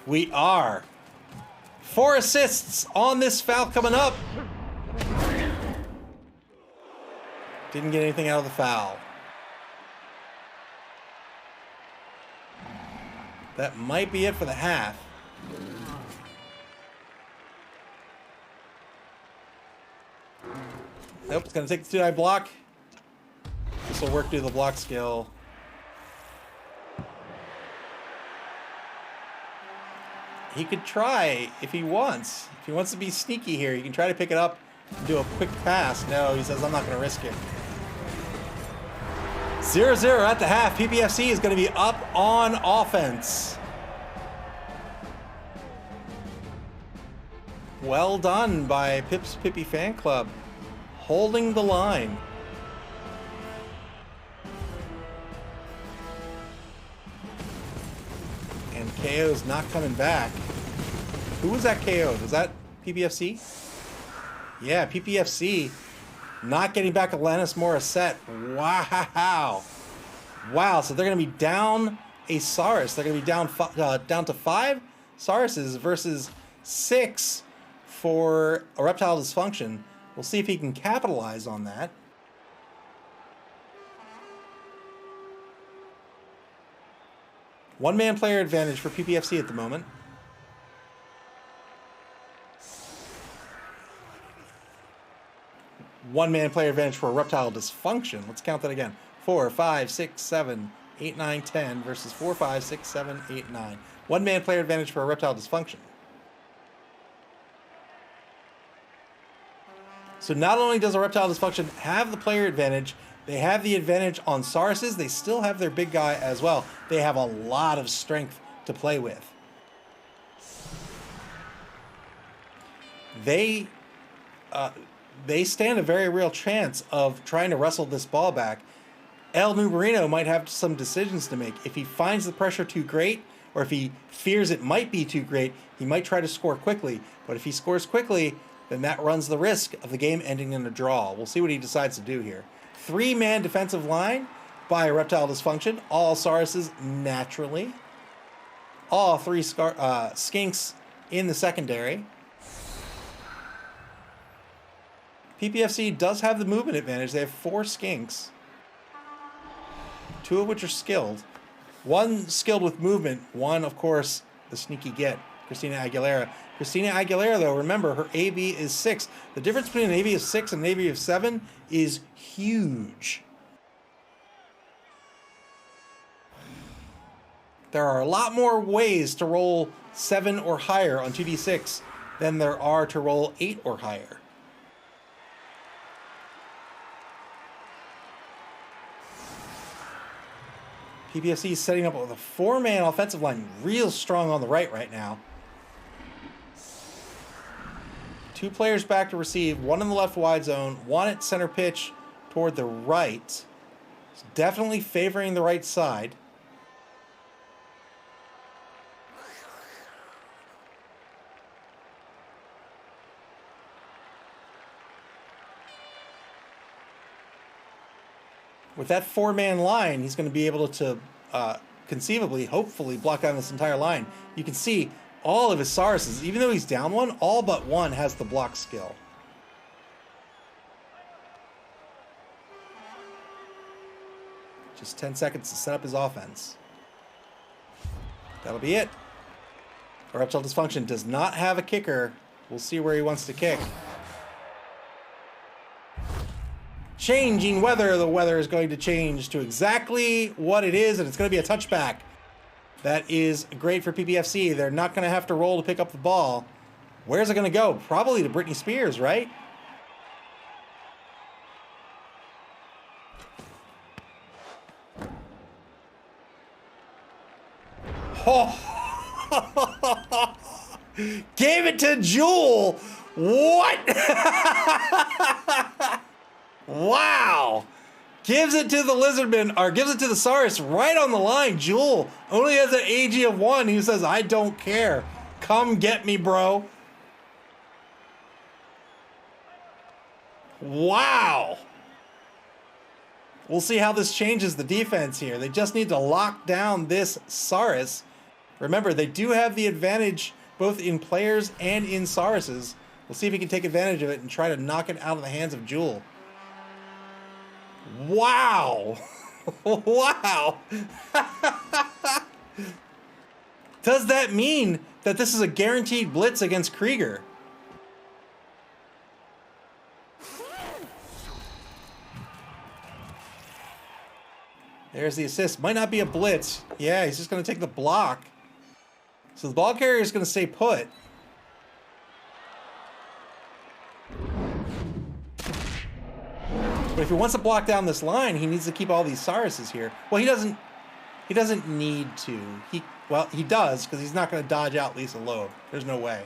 We are. 4 assists on this foul coming up. Didn't get anything out of the foul. That might be it for the half. Nope, it's going to take the 2-die block. This will work due to the block skill. He could try if he wants. If he wants to be sneaky here, he can try to pick it up and do a quick pass. No, he says, I'm not going to risk it. 0-0 at the half. PPFC is going to be up on offense. Well done by Pip's Pippy fan club. Holding the line. And KO's not coming back. Who was that KO? Was that PPFC? Yeah, PPFC not getting back Alanis Morissette. Wow. Wow, so they're going to be down a Saurus. They're going to be down to 5 Sauruses versus 6 for a Reptile Dysfunkshun. We'll see if he can capitalize on that. One-man player advantage for PPFC at the moment. One-man player advantage for Reptile Dysfunkshun. Let's count that again. 4, 5, 6, 7, 8, 9, 10 versus 4, 5, 6, 7, 8, 9. One-man player advantage for Reptile Dysfunkshun. So not only does a Reptile Dysfunkshun have the player advantage, they have the advantage on Sauruses. They still have their big guy as well. They have a lot of strength to play with. They stand a very real chance of trying to wrestle this ball back. El Nubarino might have some decisions to make. If he finds the pressure too great, or if he fears it might be too great, he might try to score quickly. But if he scores quickly, then that runs the risk of the game ending in a draw. We'll see what he decides to do here. Three-man defensive line by Reptile Dysfunkshun. All Sauruses naturally. All three Skinks in the secondary. PPFC does have the movement advantage. They have 4 Skinks. 2 of which are skilled. 1 skilled with movement. 1, of course, the sneaky get. Christina Aguilera. Christina Aguilera, though, remember, her AV is 6. The difference between an AV of 6 and an AV of 7 is huge. There are a lot more ways to roll 7 or higher on 2d6 than there are to roll 8 or higher. PPFC is setting up with a 4-man offensive line, real strong on the right now. 2 players back to receive, 1 in the left wide zone, 1 at center pitch toward the right. It's definitely favoring the right side. With that 4-man line, he's going to be able to conceivably, hopefully, block down this entire line. You can see all of his Sauruses, even though he's down 1, all but 1 has the block skill. Just 10 seconds to set up his offense. That'll be it. Reptile Dysfunkshun does not have a kicker. We'll see where he wants to kick. Changing weather. The weather is going to change to exactly what it is, and it's going to be a touchback. That is great for PPFC. They're not going to have to roll to pick up the ball. Where's it going to go? Probably to Britney Spears, right? Oh. Gave it to Jewel. What? Wow. Gives it to the Lizardman, or gives it to the Saurus right on the line. Jewel only has an AG of 1. He says, I don't care. Come get me, bro. Wow. We'll see how this changes the defense here. They just need to lock down this Saurus. Remember, they do have the advantage both in players and in Sauruses. We'll see if he can take advantage of it and try to knock it out of the hands of Jewel. Wow. Wow. Does that mean that this is a guaranteed blitz against Krieger? There's the assist. Might not be a blitz. Yeah, he's just going to take the block. So the ball carrier is going to stay put. But if he wants to block down this line, he needs to keep all these Sauruses here. Well, he doesn't need to. He does, because he's not going to dodge out Lisa Loeb. There's no way.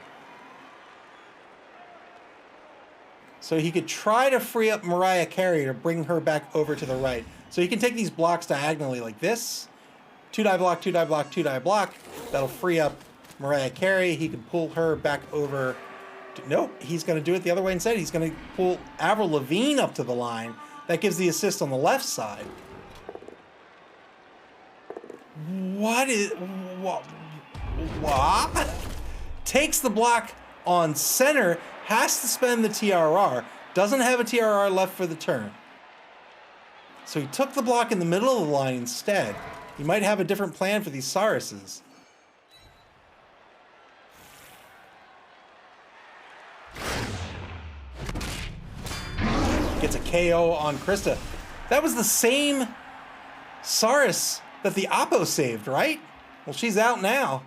So he could try to free up Mariah Carey to bring her back over to the right. So he can take these blocks diagonally like this. 2-die block, 2-die block, 2-die block. That'll free up Mariah Carey. He can pull her back over. Nope, he's going to do it the other way instead. He's going to pull Avril Lavigne up to the line. That gives the assist on the left side. What? Takes the block on center, has to spend the TRR. Doesn't have a TRR left for the turn. So he took the block in the middle of the line instead. He might have a different plan for these Sauruses. Gets a KO on Krista. That was the same Saurus that the Oppo saved, right? Well, she's out now.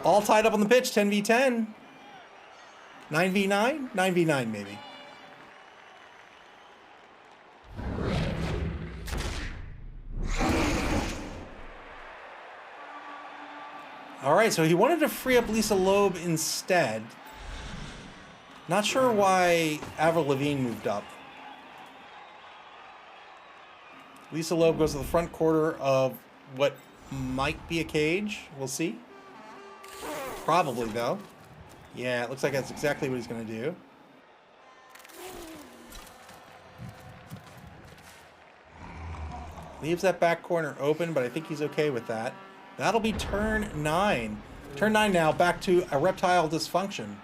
All tied up on the pitch, 10v10. 9v9? 9v9 maybe. All right, so he wanted to free up Lisa Loeb instead. Not sure why Avril Lavigne moved up. Lisa Loeb goes to the front quarter of what might be a cage. We'll see. Probably, though. Yeah, it looks like that's exactly what he's going to do. Leaves that back corner open, but I think he's okay with that. That'll be turn 9. Turn 9 now, back to a Reptile Dysfunkshun.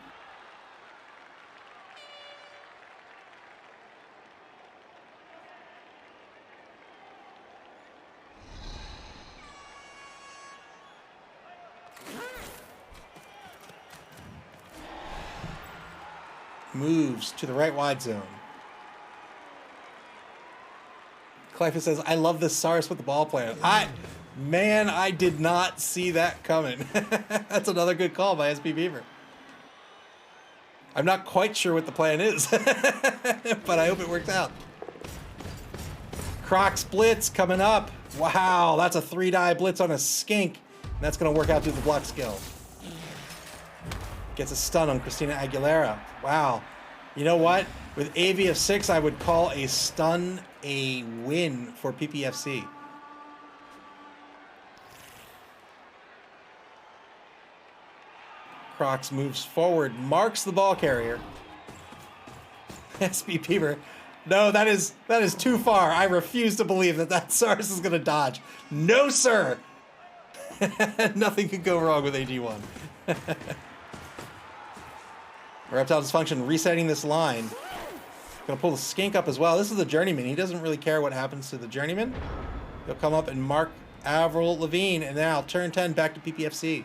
Moves to the right wide zone. Clyphus says, I love this Saurus with the ball plan. Man, I did not see that coming. That's another good call by SP Beaver. I'm not quite sure what the plan is, but I hope it worked out. Croc's Blitz coming up. Wow, that's a 3-die blitz on a skink. That's going to work out through the block skill. Gets a stun on Christina Aguilera. Wow. You know what? With AV of 6, I would call a stun a win for PPFC. Crocs moves forward, marks the ball carrier. SP Beaver. No, that is too far. I refuse to believe that Saurus is going to dodge. No, sir. Nothing could go wrong with AG1. Reptile Dysfunkshun resetting this line. Gonna pull the skink up as well. This is the journeyman. He doesn't really care what happens to the journeyman. He'll come up and mark Avril Lavigne. And now turn 10 back to PPFC.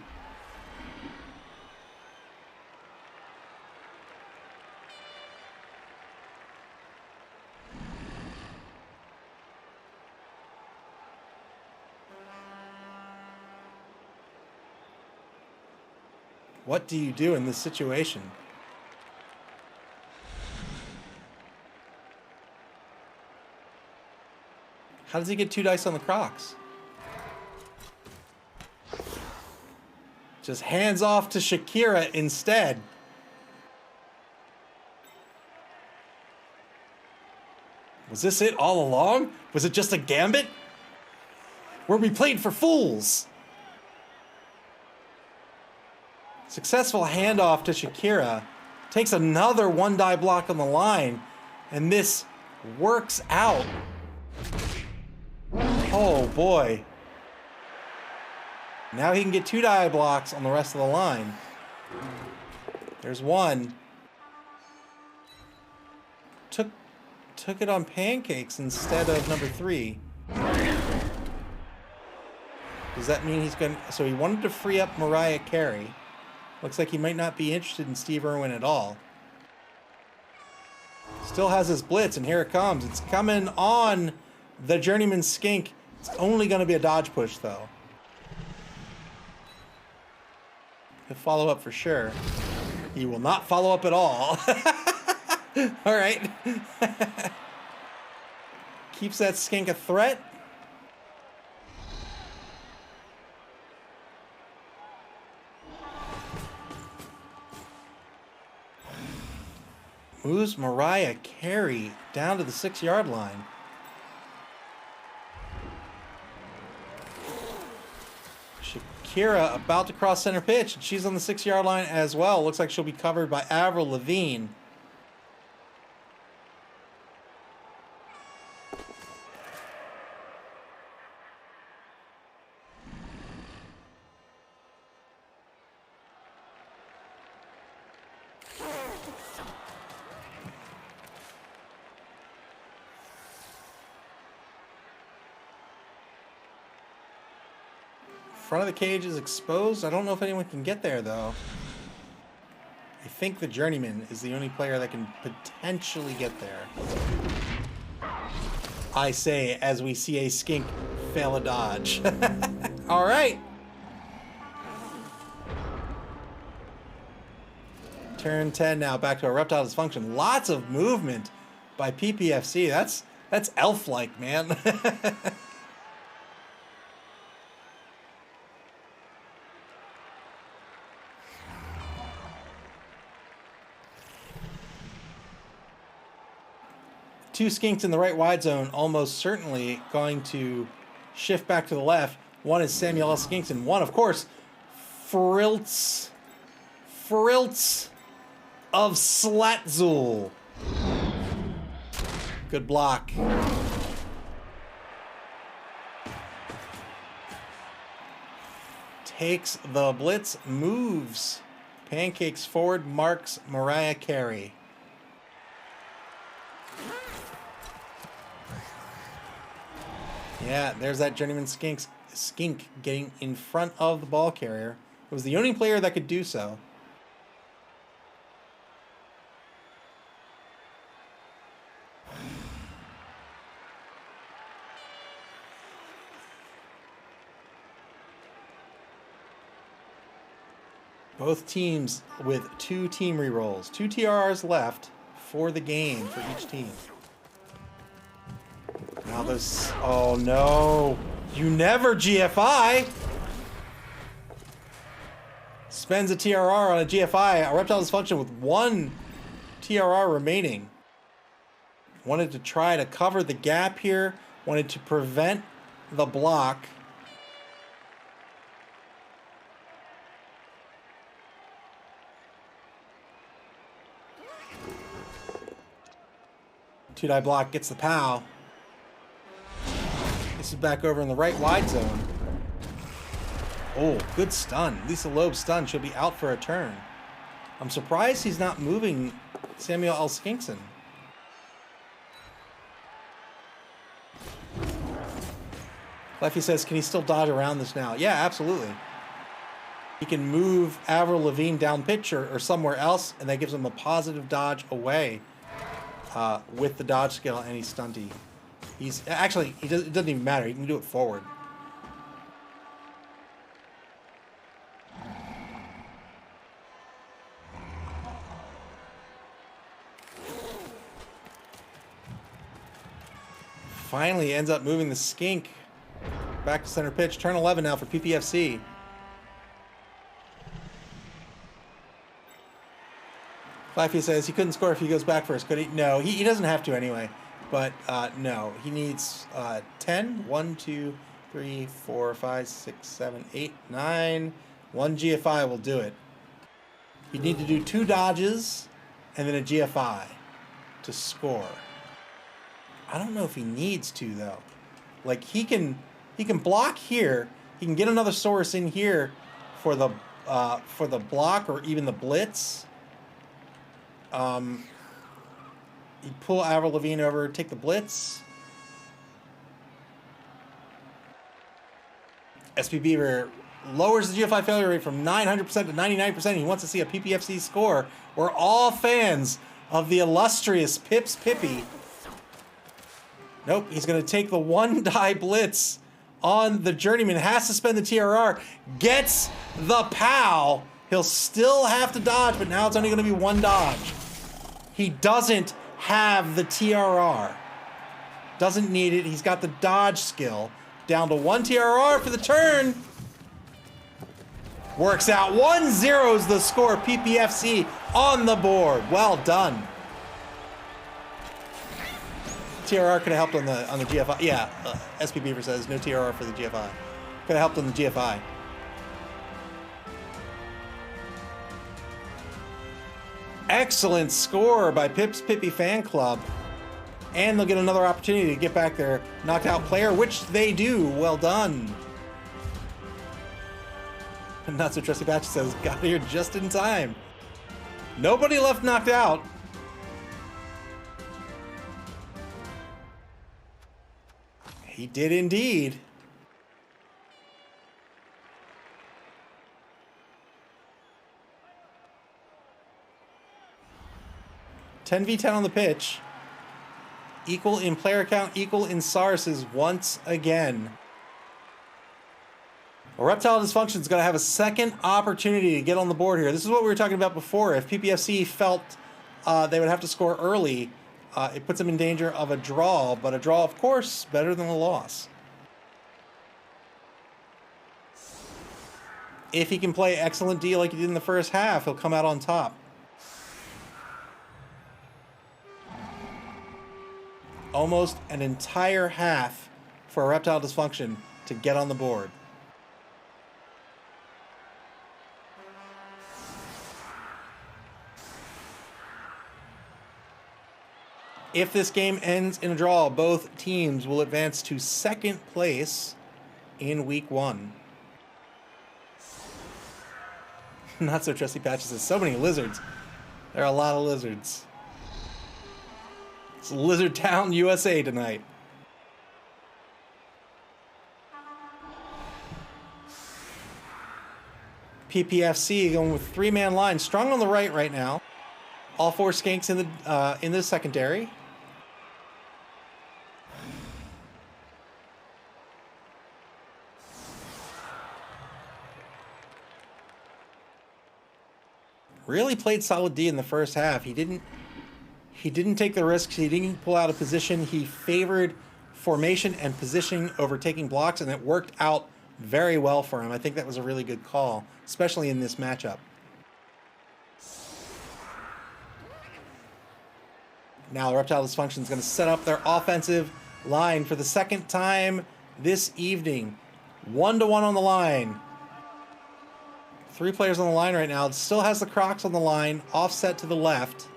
What do you do in this situation? How does he get 2 dice on the Crocs? Just hands off to Shakira instead. Was this it all along? Was it just a gambit? Were we played for fools? Successful handoff to Shakira. Takes another 1-die block on the line. And this works out. Oh boy. Now he can get 2-die blocks on the rest of the line. There's one. Took it on pancakes instead of number 3. Does that mean he's going to... So he wanted to free up Mariah Carey. Looks like he might not be interested in Steve Irwin at all. Still has his blitz, and here it comes. It's coming on the Journeyman Skink. It's only going to be a dodge push, though. He'll follow up for sure. He will not follow up at all. All right. Keeps that skink a threat. Moves Mariah Carey down to the 6-yard line. Shakira about to cross center pitch. She's on the 6-yard line as well. Looks like she'll be covered by Avril Lavigne. Front of the cage is exposed. I don't know if anyone can get there, though. I think the Journeyman is the only player that can potentially get there. I say, as we see a skink fail a dodge. All right. Turn 10 now, back to a Reptile Dysfunkshun. Lots of movement by PPFC. That's elf-like, man. Two skinks in the right wide zone, almost certainly going to shift back to the left. One is Samuel L. Skinks, and one, of course, Friltz of Slatzul. Good block. Takes the blitz, moves. Pancakes forward, marks Mariah Carey. Yeah, there's that Journeyman skink getting in front of the ball carrier. It was the only player that could do so. Both teams with 2 team rerolls. 2 TRRs left for the game for each team. Now this, oh no, you never GFI. Spends a TRR on a GFI, a Reptile Dysfunkshun with 1 TRR remaining. Wanted to try to cover the gap here, wanted to prevent the block. Two-die block gets the POW. This is back over in the right wide zone. Oh, good stun. Lisa Loeb's stun. She'll be out for a turn. I'm surprised he's not moving Samuel L. Skinkson. Leffy says, can he still dodge around this now? Yeah, absolutely. He can move Avril Lavigne down pitch or somewhere else, and that gives him a positive dodge away with the dodge skill, and he's stunty. He's actually, it doesn't even matter. He can do it forward. Finally ends up moving the skink back to center pitch. Turn 11 now for PPFC. Leffy says he couldn't score if he goes back first, could he? No, he doesn't have to anyway. But no, he needs 10. 1, 2, 3, 4, 5, 6, 7, 8, 9. 1 GFI will do it. He'd need to do 2 dodges and then a GFI to score. I don't know if he needs to though. Like he can block here. He can get another source in here for the block or even the blitz. He'd pull Avril Lavigne over, take the blitz. SP Beaver lowers the GFI failure rate from 900% to 99%. He wants to see a PPFC score. We're all fans of the illustrious Pips Pippy. Nope, he's going to take the 1-die blitz on the Journeyman. Has to spend the TRR. Gets the POW. He'll still have to dodge, but now it's only going to be 1 dodge. He doesn't have the TRR. Doesn't need it. He's got the dodge skill. Down to 1 TRR for the turn. Works out. 1-0's the score. PPFC on the board. Well done. TRR could have helped on the GFI. Yeah, SP Beaver says no TRR for the GFI. Could have helped on the GFI. Excellent score by Pips Pippy Fan Club. And they'll get another opportunity to get back their knocked out player, which they do. Well done. Not So Trusty Batch says, got here just in time. Nobody left knocked out. He did indeed. 10v10 on the pitch. Equal in player count, equal in Sarses once again. Well, Reptile Dysfunkshun's going to have a second opportunity to get on the board here. This is what we were talking about before. If PPFC felt they would have to score early, it puts them in danger of a draw. But a draw, of course, better than a loss. If he can play excellent D like he did in the first half, he'll come out on top. Almost an entire half for a Reptile Dysfunkshun to get on the board. If this game ends in a draw, both teams will advance to second place in week 1. Not so trusty patches. There's so many lizards. There are a lot of lizards. It's Lizard Town, USA tonight. PPFC going with 3-man line, strong on the right now. All 4 skanks in the secondary. Really played solid D in the first half. He didn't take the risks. He didn't pull out of position. He favored formation and positioning over taking blocks, and it worked out very well for him. I think that was a really good call, especially in this matchup. Now Reptile Dysfunkshun is going to set up their offensive line for the second time this evening. 1-to-1 on the line. 3 players on the line right now. It still has the Crocs on the line, offset to the left.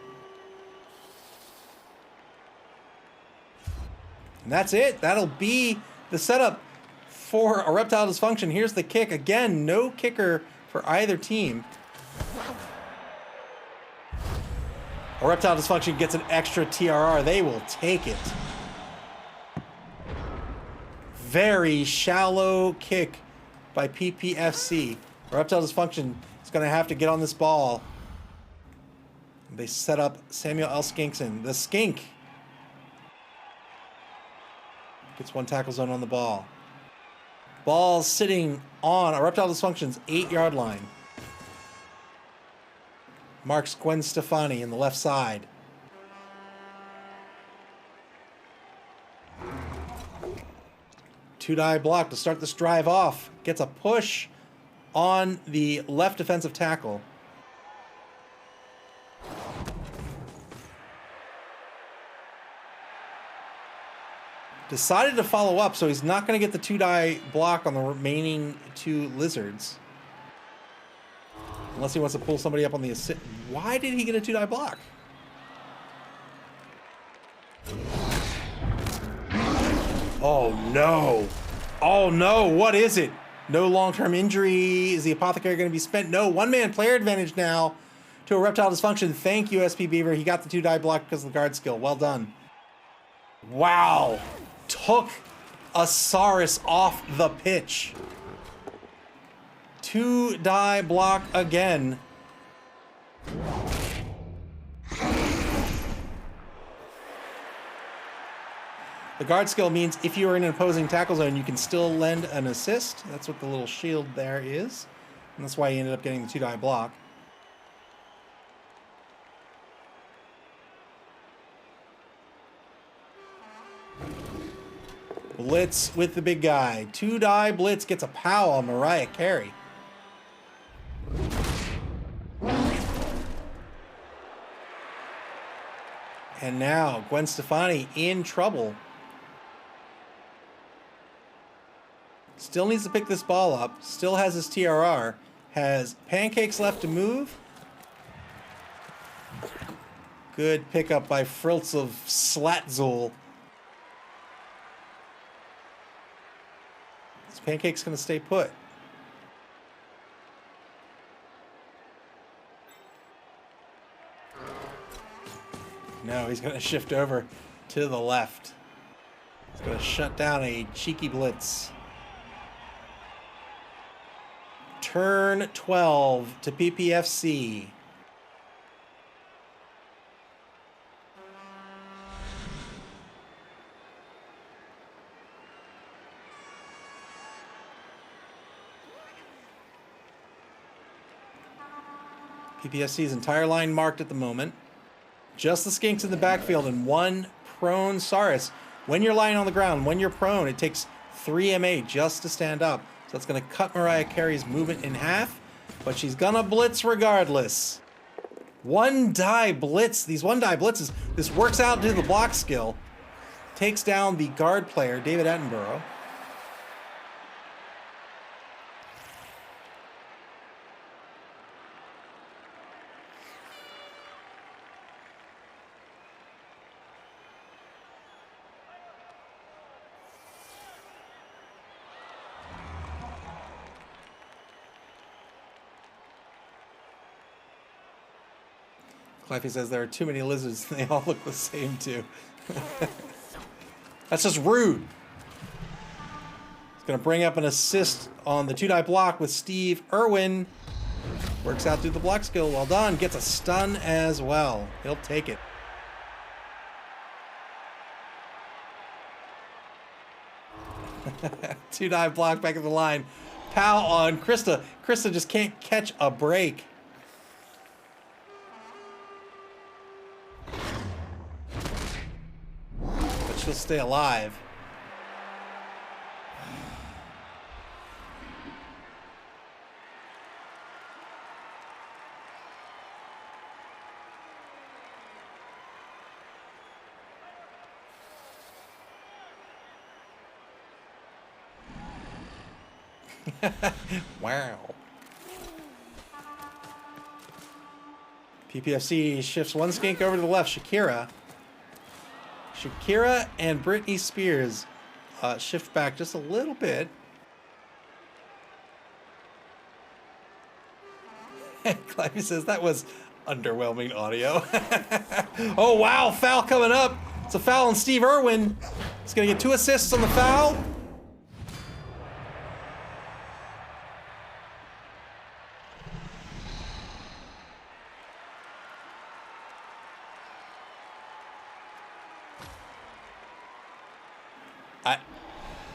And that's it. That'll be the setup for a Reptile Dysfunkshun. Here's the kick. Again, no kicker for either team. A Reptile Dysfunkshun gets an extra TRR. They will take it. Very shallow kick by PPFC. Reptile Dysfunkshun is going to have to get on this ball. They set up Samuel L. Skinkson. The Skink gets 1 tackle zone on the ball. Ball sitting on a Reptile Dysfunkshun's 8-yard line. Marks Gwen Stefani in the left side. Two-die block to start this drive off. Gets a push on the left defensive tackle. Decided to follow up, so he's not going to get the 2-die block on the remaining 2 lizards. Unless he wants to pull somebody up on the assist. Why did he get a 2-die block? Oh no. Oh no, what is it? No long-term injury. Is the Apothecary going to be spent? No, 1-man player advantage now to a Reptile Dysfunkshun. Thank you, SP Beaver. He got the 2-die block because of the guard skill. Well done. Wow. Took a Saurus off the pitch. 2-die block again. The guard skill means if you are in an opposing tackle zone, you can still lend an assist. That's what the little shield there is. And that's why he ended up getting the 2-die block. Blitz with the big guy. 2-die blitz gets a pow on Mariah Carey. And now Gwen Stefani in trouble. Still needs to pick this ball up. Still has his TRR. Has pancakes left to move. Good pickup by Friltz of Slatzul. This pancake's going to stay put. No, he's going to shift over to the left. He's going to shut down a cheeky blitz. Turn 12 to PPFC. PPFC's entire line marked at the moment. Just the skinks in the backfield and one prone Saurus. When you're lying on the ground, when you're prone, it takes 3 MA just to stand up. So that's going to cut Mariah Carey's movement in half, but she's going to blitz regardless. One die blitz. These one die blitzes. This works out due to the block skill. Takes down the guard player, David Attenborough. Cliffy says there are too many lizards and they all look the same too. That's just rude. It's going to bring up an assist on the 2-die block with Steve Irwin. Works out through the block skill. Well done. Gets a stun as well. He'll take it. Two-die block back at the line. Pow on Krista. Krista just can't catch a break. She'll stay alive. Wow. PPFC shifts one skink over to the left. Shakira and Britney Spears shift back just a little bit. Clive says that was underwhelming audio. Oh, wow. Foul coming up. It's a foul on Steve Irwin. He's going to get 2 assists on the foul.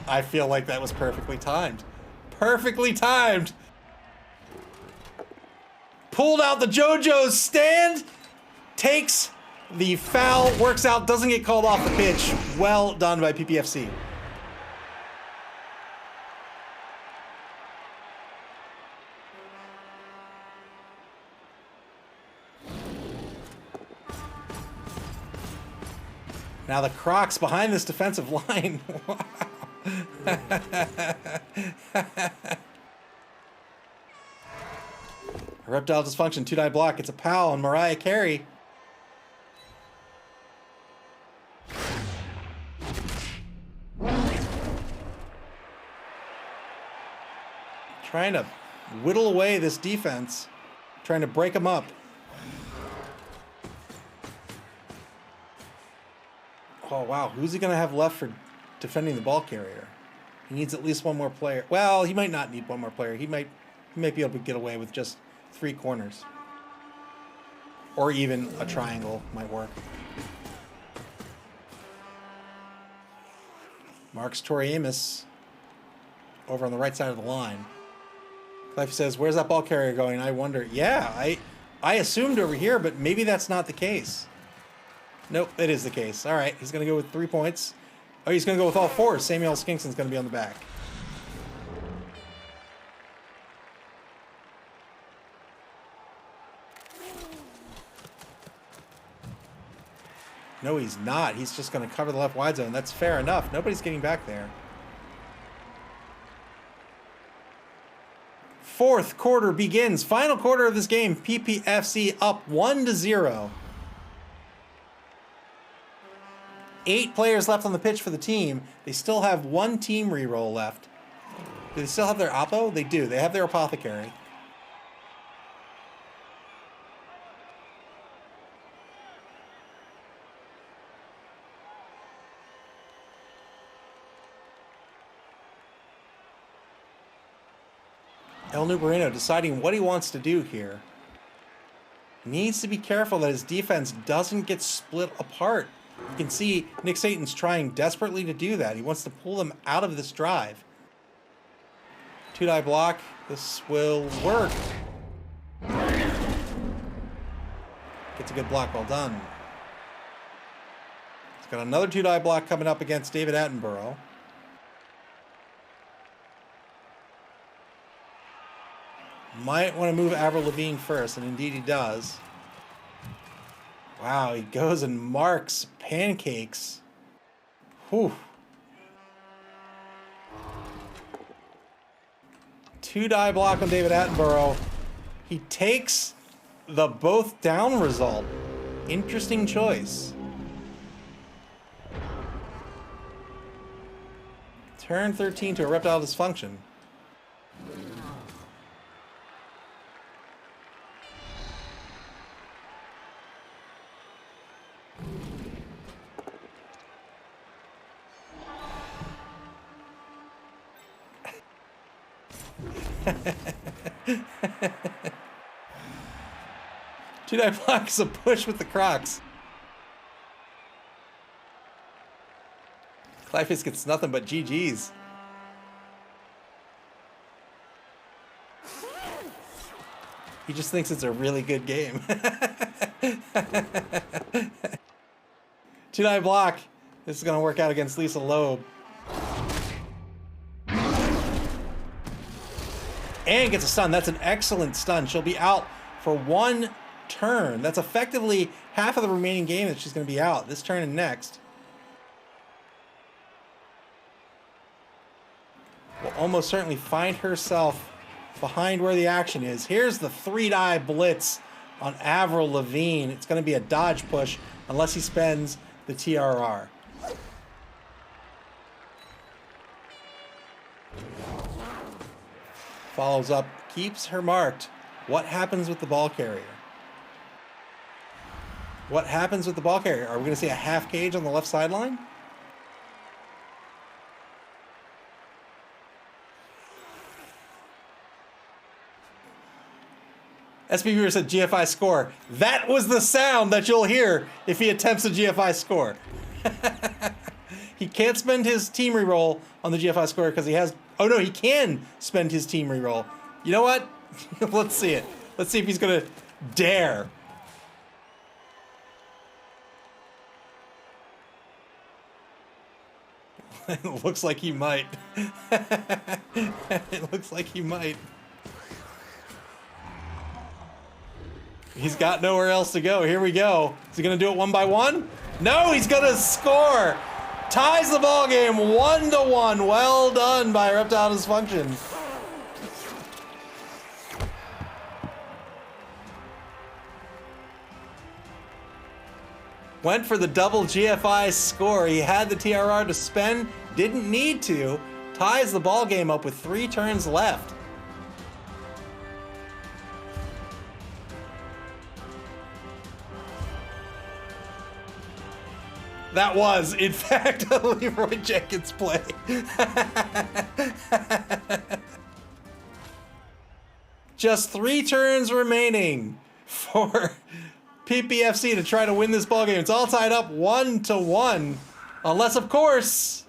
I feel like that was perfectly timed. Perfectly timed. Pulled out the JoJo's stand. Takes the foul. Works out. Doesn't get called off the pitch. Well done by PPFC. Now the Crocs behind this defensive line. Wow. Reptile Dysfunkshun, 2-die block. It's a POW on Mariah Carey. Trying to whittle away this defense. Trying to break them up. Oh, wow. Who's he going to have left for defending the ball carrier? He needs at least one more player. Well, he might not need one more player. He might be able to get away with just 3 corners. Or even a triangle might work. Marks Tori Amos over on the right side of the line. Clive says, where's that ball carrier going? I wonder. Yeah, I assumed over here, but maybe that's not the case. Nope, it is the case. All right, he's going to go with 3 points. Oh, he's going to go with all 4. Samuel Skinson's going to be on the back. No, he's not. He's just going to cover the left wide zone. That's fair enough. Nobody's getting back there. 4th quarter begins. Final quarter of this game. PPFC up 1-0. 8 players left on the pitch for the team. They still have 1 team reroll left. Do they still have their Oppo? They do. They have their Apothecary. El Nubarino deciding what he wants to do here. He needs to be careful that his defense doesn't get split apart. You can see Nick Satan's trying desperately to do that. He wants to pull them out of this drive. 2-die block. This will work. Gets a good block. Well done. He's got another 2-die block coming up against David Attenborough. Might want to move Avril Lavigne first, and indeed he does. Wow, he goes and marks Pancakes. Whew. 2-die block on David Attenborough. He takes the both down result. Interesting choice. Turn 13 to a Reptile Dysfunkshun. Two-die block is a push with the Crocs. Clyface gets nothing but GG's. He just thinks it's a really good game. Two-die block. This is going to work out against Lisa Loeb. And gets a stun. That's an excellent stun. She'll be out for 1 turn. That's effectively half of the remaining game that she's going to be out. This turn and next. Will almost certainly find herself behind where the action is. Here's the 3-die blitz on Avril Lavigne. It's going to be a dodge push unless he spends the TRR. Follows up, keeps her marked. What happens with the ball carrier? What happens with the ball carrier? Are we going to see a half cage on the left sideline? SB Viewer said GFI score. That was the sound that you'll hear if he attempts a GFI score. He can't spend his team reroll on the GFI score because he has... Oh no, he can spend his team reroll. You know what? Let's see it. Let's see if he's going to dare. It looks like he might. It looks like he might. He's got nowhere else to go. Here we go. Is he going to do it 1 by 1? No, he's going to score. Ties the ball game 1-1. Well done by Reptile Dysfunkshun. Went for the double GFI score. He had the TRR to spend, didn't need to. Ties the ball game up with 3 turns left. That was, in fact, a Leroy Jenkins play. Just 3 turns remaining for Pippy FC to try to win this ballgame. It's all tied up 1-1. Unless, of course,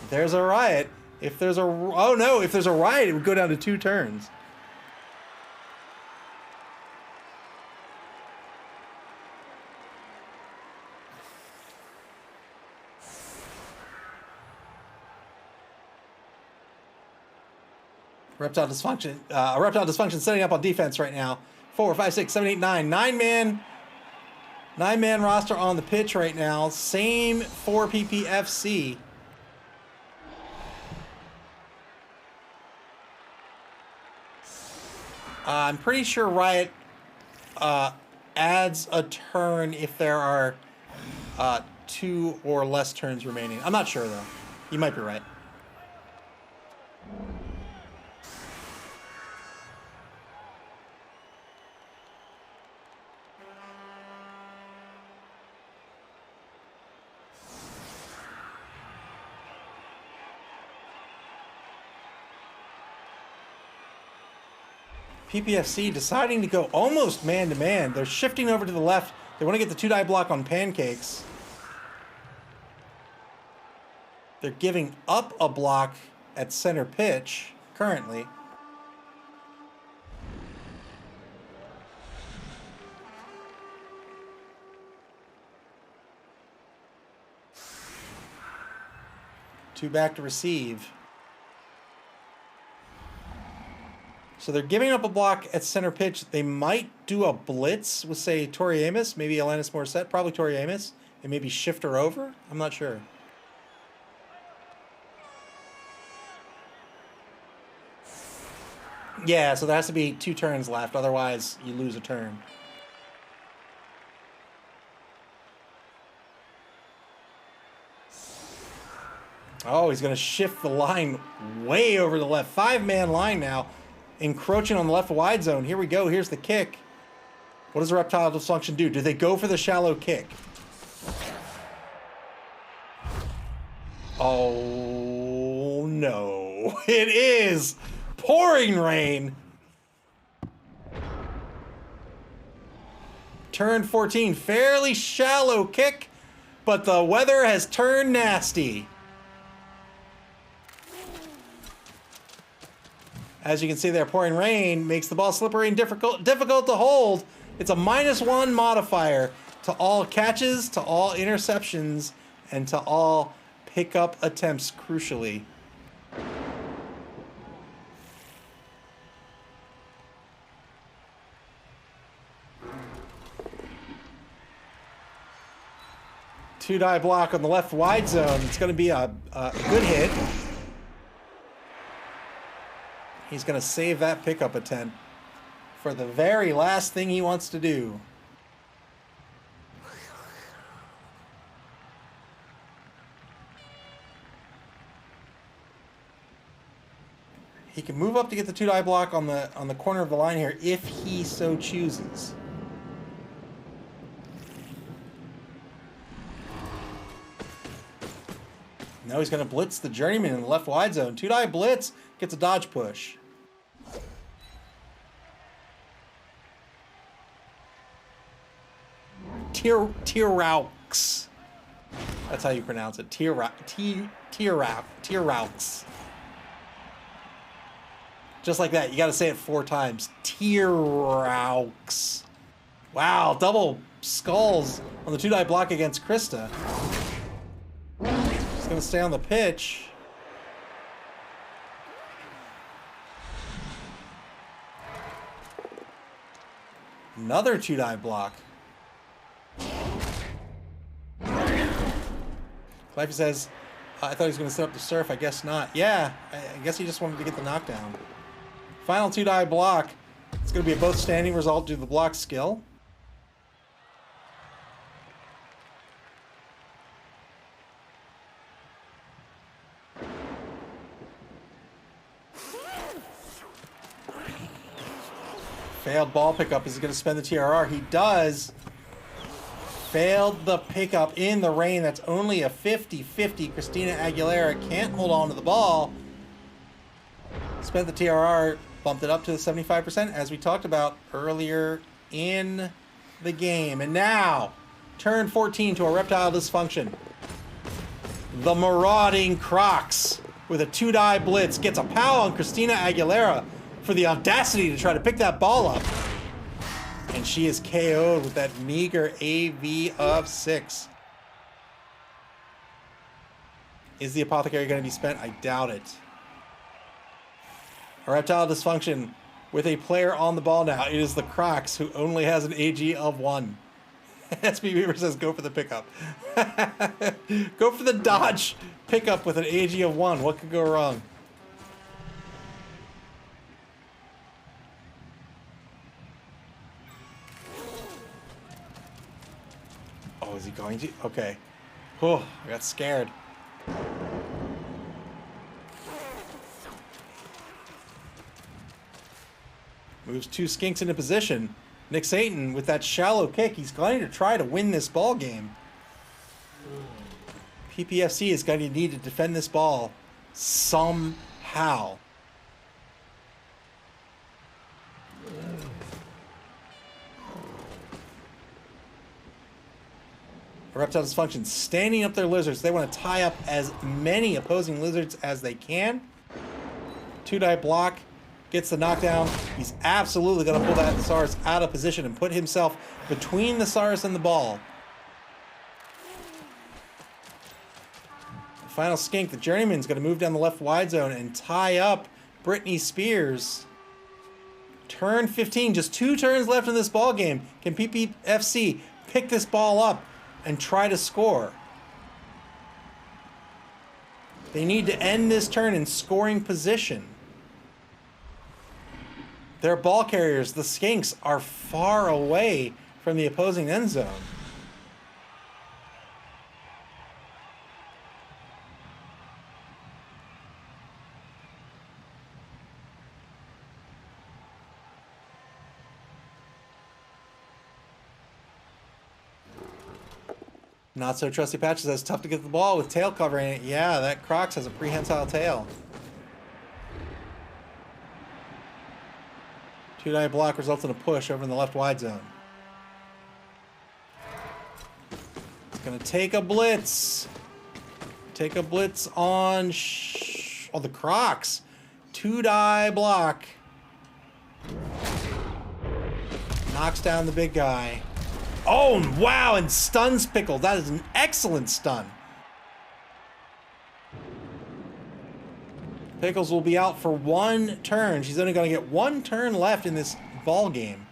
there's a riot. If there's a... Oh, no. If there's a riot, it would go down to 2 turns. Reptile Dysfunkshun setting up on defense right now. 4, 5, 6, 7, 8, 9. 9-man roster on the pitch right now. Same for PPFC. I'm pretty sure Riot adds a turn if there are 2 or less turns remaining. I'm not sure though. You might be right. PPFC deciding to go almost man-to-man. They're shifting over to the left. They want to get the 2-die block on Pancakes. They're giving up a block at center pitch currently. Two back to receive. So they're giving up a block at center pitch. They might do a blitz with, say, Tori Amos, maybe Alanis Morissette, probably Tori Amos, and maybe shift her over. I'm not sure. Yeah, so there has to be 2 turns left. Otherwise, you lose a turn. Oh, he's going to shift the line way over the left. 5-man line now. Encroaching on the left wide zone. Here we go. Here's the kick. What does the Reptile Dysfunction do? Do they go for the shallow kick? Oh, no. It is pouring rain. Turn 14. Fairly shallow kick, but the weather has turned nasty. As you can see there, pouring rain makes the ball slippery and difficult to hold. It's a -1 modifier to all catches, to all interceptions, and to all pickup attempts, crucially. Two-die block on the left wide zone. It's going to be a good hit. He's going to save that pickup attempt for the very last thing he wants to do. He can move up to get the two-die block on the corner of the line here if he so chooses. Now he's going to blitz the journeyman in the left wide zone. Two-die blitz gets a dodge push. Tieraux. That's how you pronounce it. Tieraux. Just like that. You got to say it 4 times. Tieraux. Wow, double skulls on the two-die block against Krista. She's going to stay on the pitch. Another two-die block. Cliffy says, I thought he was going to set up the surf. I guess not. Yeah, I guess he just wanted to get the knockdown. Final two-die block. It's going to be a both standing result due to the block skill. Failed ball pickup. Is he going to spend the TRR? He does. Failed the pickup in the rain. That's only a 50-50. Christina Aguilera can't hold on to the ball. Spent the TRR. Bumped it up to the 75%, as we talked about earlier in the game. And now, turn 14 to a Reptile Dysfunction. The marauding Crocs with a two-die blitz gets a pow on Christina Aguilera for the audacity to try to pick that ball up. And she is KO'd with that meager AV of 6. Is the Apothecary going to be spent? I doubt it. A Reptile Dysfunction with a player on the ball now. It is the Crocs, who only has an AG of 1. SB Beaver says go for the pickup. Go for the dodge pickup with an AG of 1. What could go wrong? Oh, is he going to? Okay. Oh, I got scared. Moves 2 skinks into position. Nick Satan with that shallow kick. He's going to try to win this ball game. PPFC is going to need to defend this ball somehow. Reptile Dysfunction standing up their lizards. They want to tie up as many opposing lizards as they can. Two-die block. Gets the knockdown. He's absolutely going to pull that Thesaurus out of position and put himself between the Thesaurus and the ball. Final skink. The Journeyman's going to move down the left wide zone and tie up Britney Spears. Turn 15. Just 2 turns left in this ball game. Can PPFC pick this ball up and try to score? They need to end this turn in scoring position. Their ball carriers, the Skinks, are far away from the opposing end zone. Not so trusty Patches says tough to get the ball with tail covering it. Yeah, that Crocs has a prehensile tail. 2-9 block results in a push over in the left wide zone. It's going to take a blitz. Take a blitz on the Crocs. 2-die block. Knocks down the big guy. Oh, wow, and stuns Pickle. That is an excellent stun. Pickles will be out for 1 turn. She's only going to get 1 turn left in this ball game.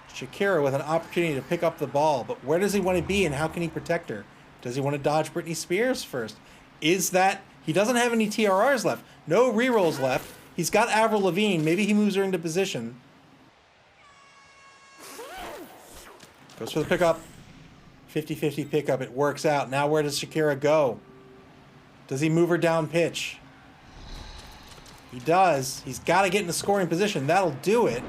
Shakira with an opportunity to pick up the ball, but where does he want to be and how can he protect her? Does he want to dodge Britney Spears first? Is that... He doesn't have any TRRs left. No rerolls left. He's got Avril Lavigne. Maybe he moves her into position. Goes for the pickup. 50-50 pickup. It works out. Now where does Shakira go? Does he move her down pitch? He does. He's got to get in a scoring position. That'll do it.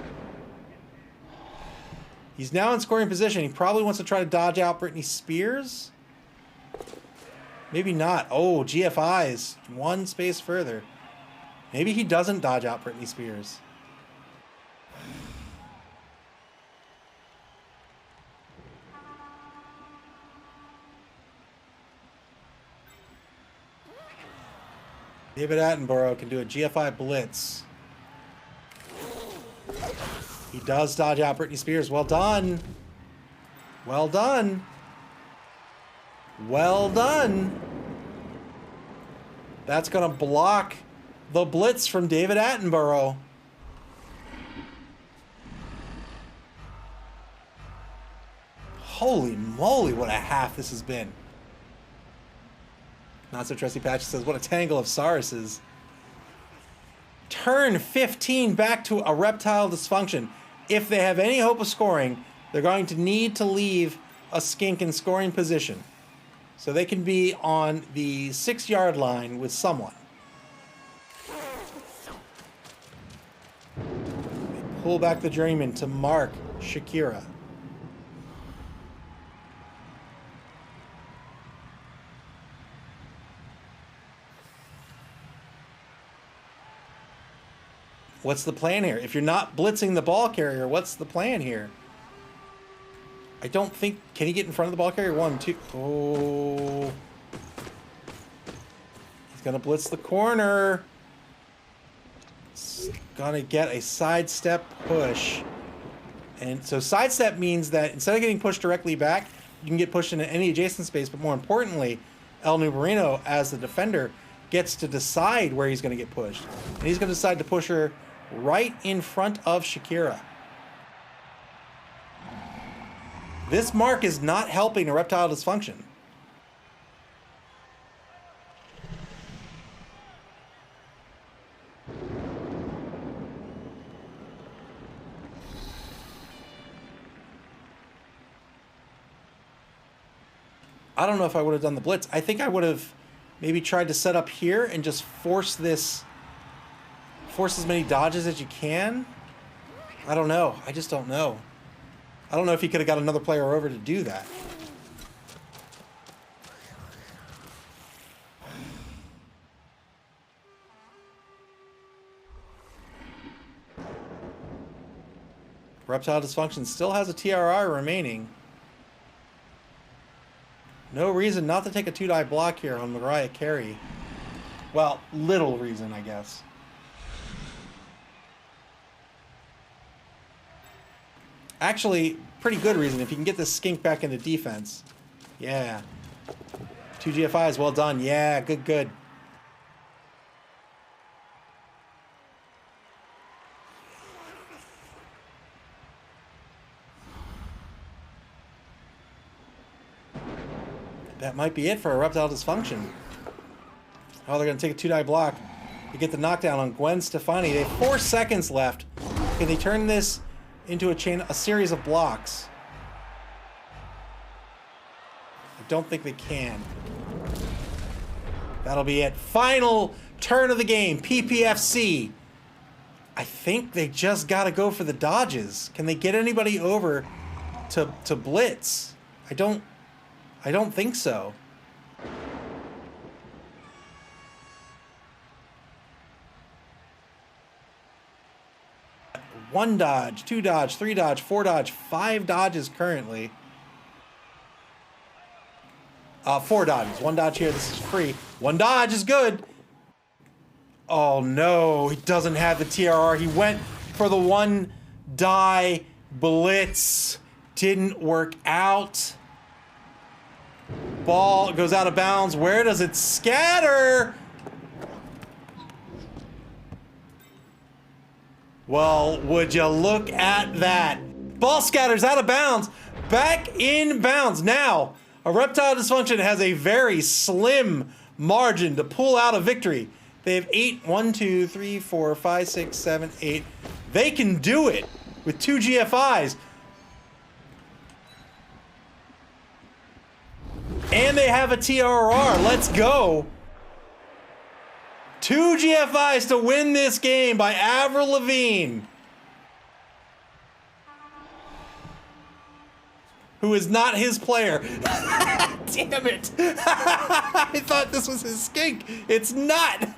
He's now in scoring position. He probably wants to try to dodge out Britney Spears. Maybe not. Oh, GFIs. 1 space further. Maybe he doesn't dodge out Britney Spears. David Attenborough can do a GFI blitz. He does dodge out Britney Spears. Well done. Well done. Well done. That's going to block the blitz from David Attenborough. Holy moly, what a half this has been. Not so trusty Patch says, what a tangle of Sauruses. Turn 15 back to a Reptile Dysfunction. If they have any hope of scoring, they're going to need to leave a skink in scoring position. So they can be on the 6-yard line with someone. They pull back the Journeyman to mark Shakira. What's the plan here? If you're not blitzing the ball carrier, what's the plan here? I don't think... Can he get in front of the ball carrier? 1, 2... Oh. He's going to blitz the corner. He's going to get a sidestep push. And so sidestep means that instead of getting pushed directly back, you can get pushed into any adjacent space. But more importantly, El Nubarino, as the defender, gets to decide where he's going to get pushed. And he's going to decide to push her right in front of Shakira. This mark is not helping a Reptile Dysfunction. I don't know if I would have done the blitz. I think I would have maybe tried to set up here and just force as many dodges as you can. I don't know. I just don't know. I don't know if he could have got another player over to do that. Reptile Dysfunction still has a TRR remaining. No reason not to take a 2-die block here on Mariah Carey. Well, little reason, I guess. Actually, pretty good reason if you can get this skink back into defense. Yeah. 2 GFIs, well done. Yeah, good, good. That might be it for a Reptile Dysfunkshun. Oh, they're going to take a 2-die block to get the knockdown on Gwen Stefani. They have 4 seconds left. Can they turn this into a series of blocks? I don't think they can. That'll be it. Final turn of the game. PPFC. I think they just got to go for the dodges. Can they get anybody over to blitz? I don't think so. One dodge, 2 dodge, 3 dodge, 4 dodge, 5 dodges currently. 4 dodges. 1 dodge here. This is free. 1 dodge is good. Oh no, he doesn't have the TRR. He went for the 1 die blitz. Didn't work out. Ball goes out of bounds. Where does it scatter? Well, would you look at that? Ball scatters out of bounds. Back in bounds. Now, a Reptile Dysfunkshun has a very slim margin to pull out a victory. They have 8. 1, 2, 3, 4, 5, 6, 7, 8. They can do it with 2 GFIs. And they have a TRR. Let's go. 2 GFIs to win this game by Avril Lavigne, who is not his player. Damn it. I thought this was his skink. It's not.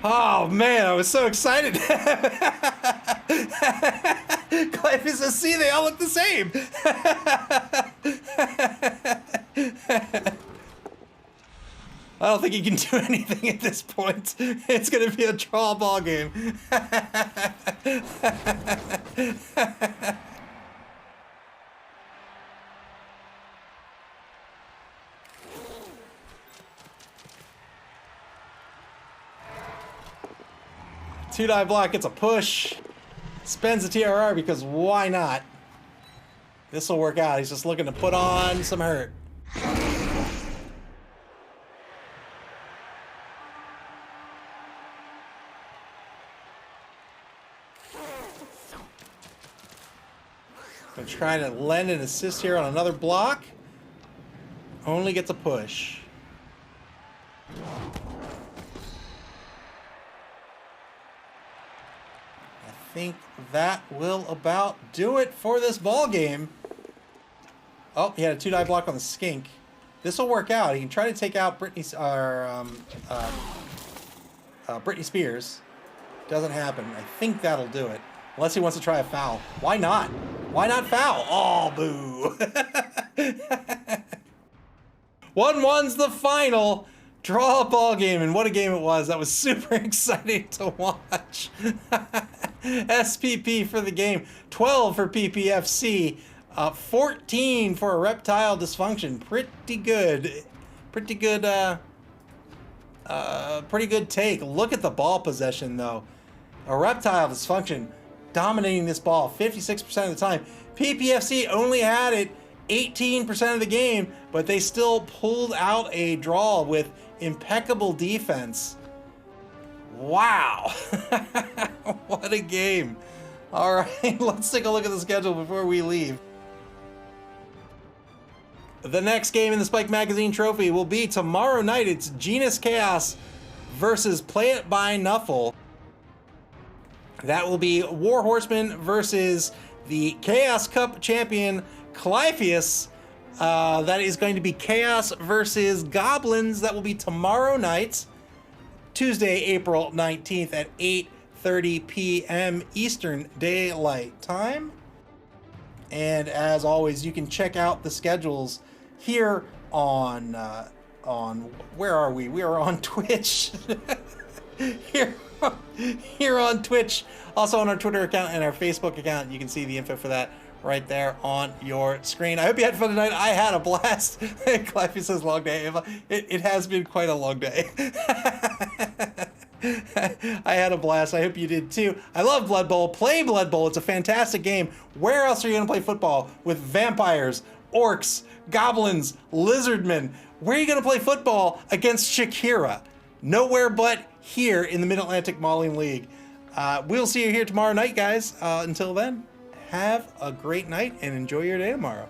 Oh man, I was so excited. Clive is a C, they all look the same. I don't think he can do anything at this point. It's going to be a draw ball game. Two-die block gets a push. Spends the TRR because why not? This will work out. He's just looking to put on some hurt. Gonna try to lend an assist here on another block. Only gets a push. I think that will about do it for this ball game. Oh, he had a two-die block on the skink. This will work out. He can try to take out Britney Spears. Doesn't happen. I think that'll do it. Unless he wants to try a foul. Why not? Why not foul? Oh, boo. 1-1's the final. Draw a ball game, and what a game it was. That was super exciting to watch. SPP for the game. 12 for PPFC. 14 for a Reptile Dysfunkshun. Pretty good. Pretty good take. Look at the ball possession, though. A Reptile Dysfunkshun dominating this ball 56% of the time. PPFC only had it 18% of the game, but they still pulled out a draw with impeccable defense. Wow. What a game. All right, let's take a look at the schedule before we leave. The next game in the Spike Magazine Trophy will be tomorrow night. It's Genus Chaos versus Play It by Nuffle. That will be War Horseman versus the Chaos Cup champion Clypheus. That is going to be Chaos versus Goblins. That will be tomorrow night, Tuesday, April 19th at 8:30 p.m. Eastern Daylight Time. And as always, you can check out the schedules here on on, where are we? We are on Twitch. here, here on Twitch. Also on our Twitter account and our Facebook account. You can see the info for that right there on your screen. I hope you had fun tonight. I had a blast. Clappy says long day. It has been quite a long day. I had a blast. I hope you did too. I love Blood Bowl. Play Blood Bowl. It's a fantastic game. Where else are you going to play football? With vampires, orcs, goblins, lizardmen. Where are you going to play football against Shakira? Nowhere but here in the Mid-Atlantic Mauling League. We'll see you here tomorrow night, guys. Until then, have a great night and enjoy your day tomorrow.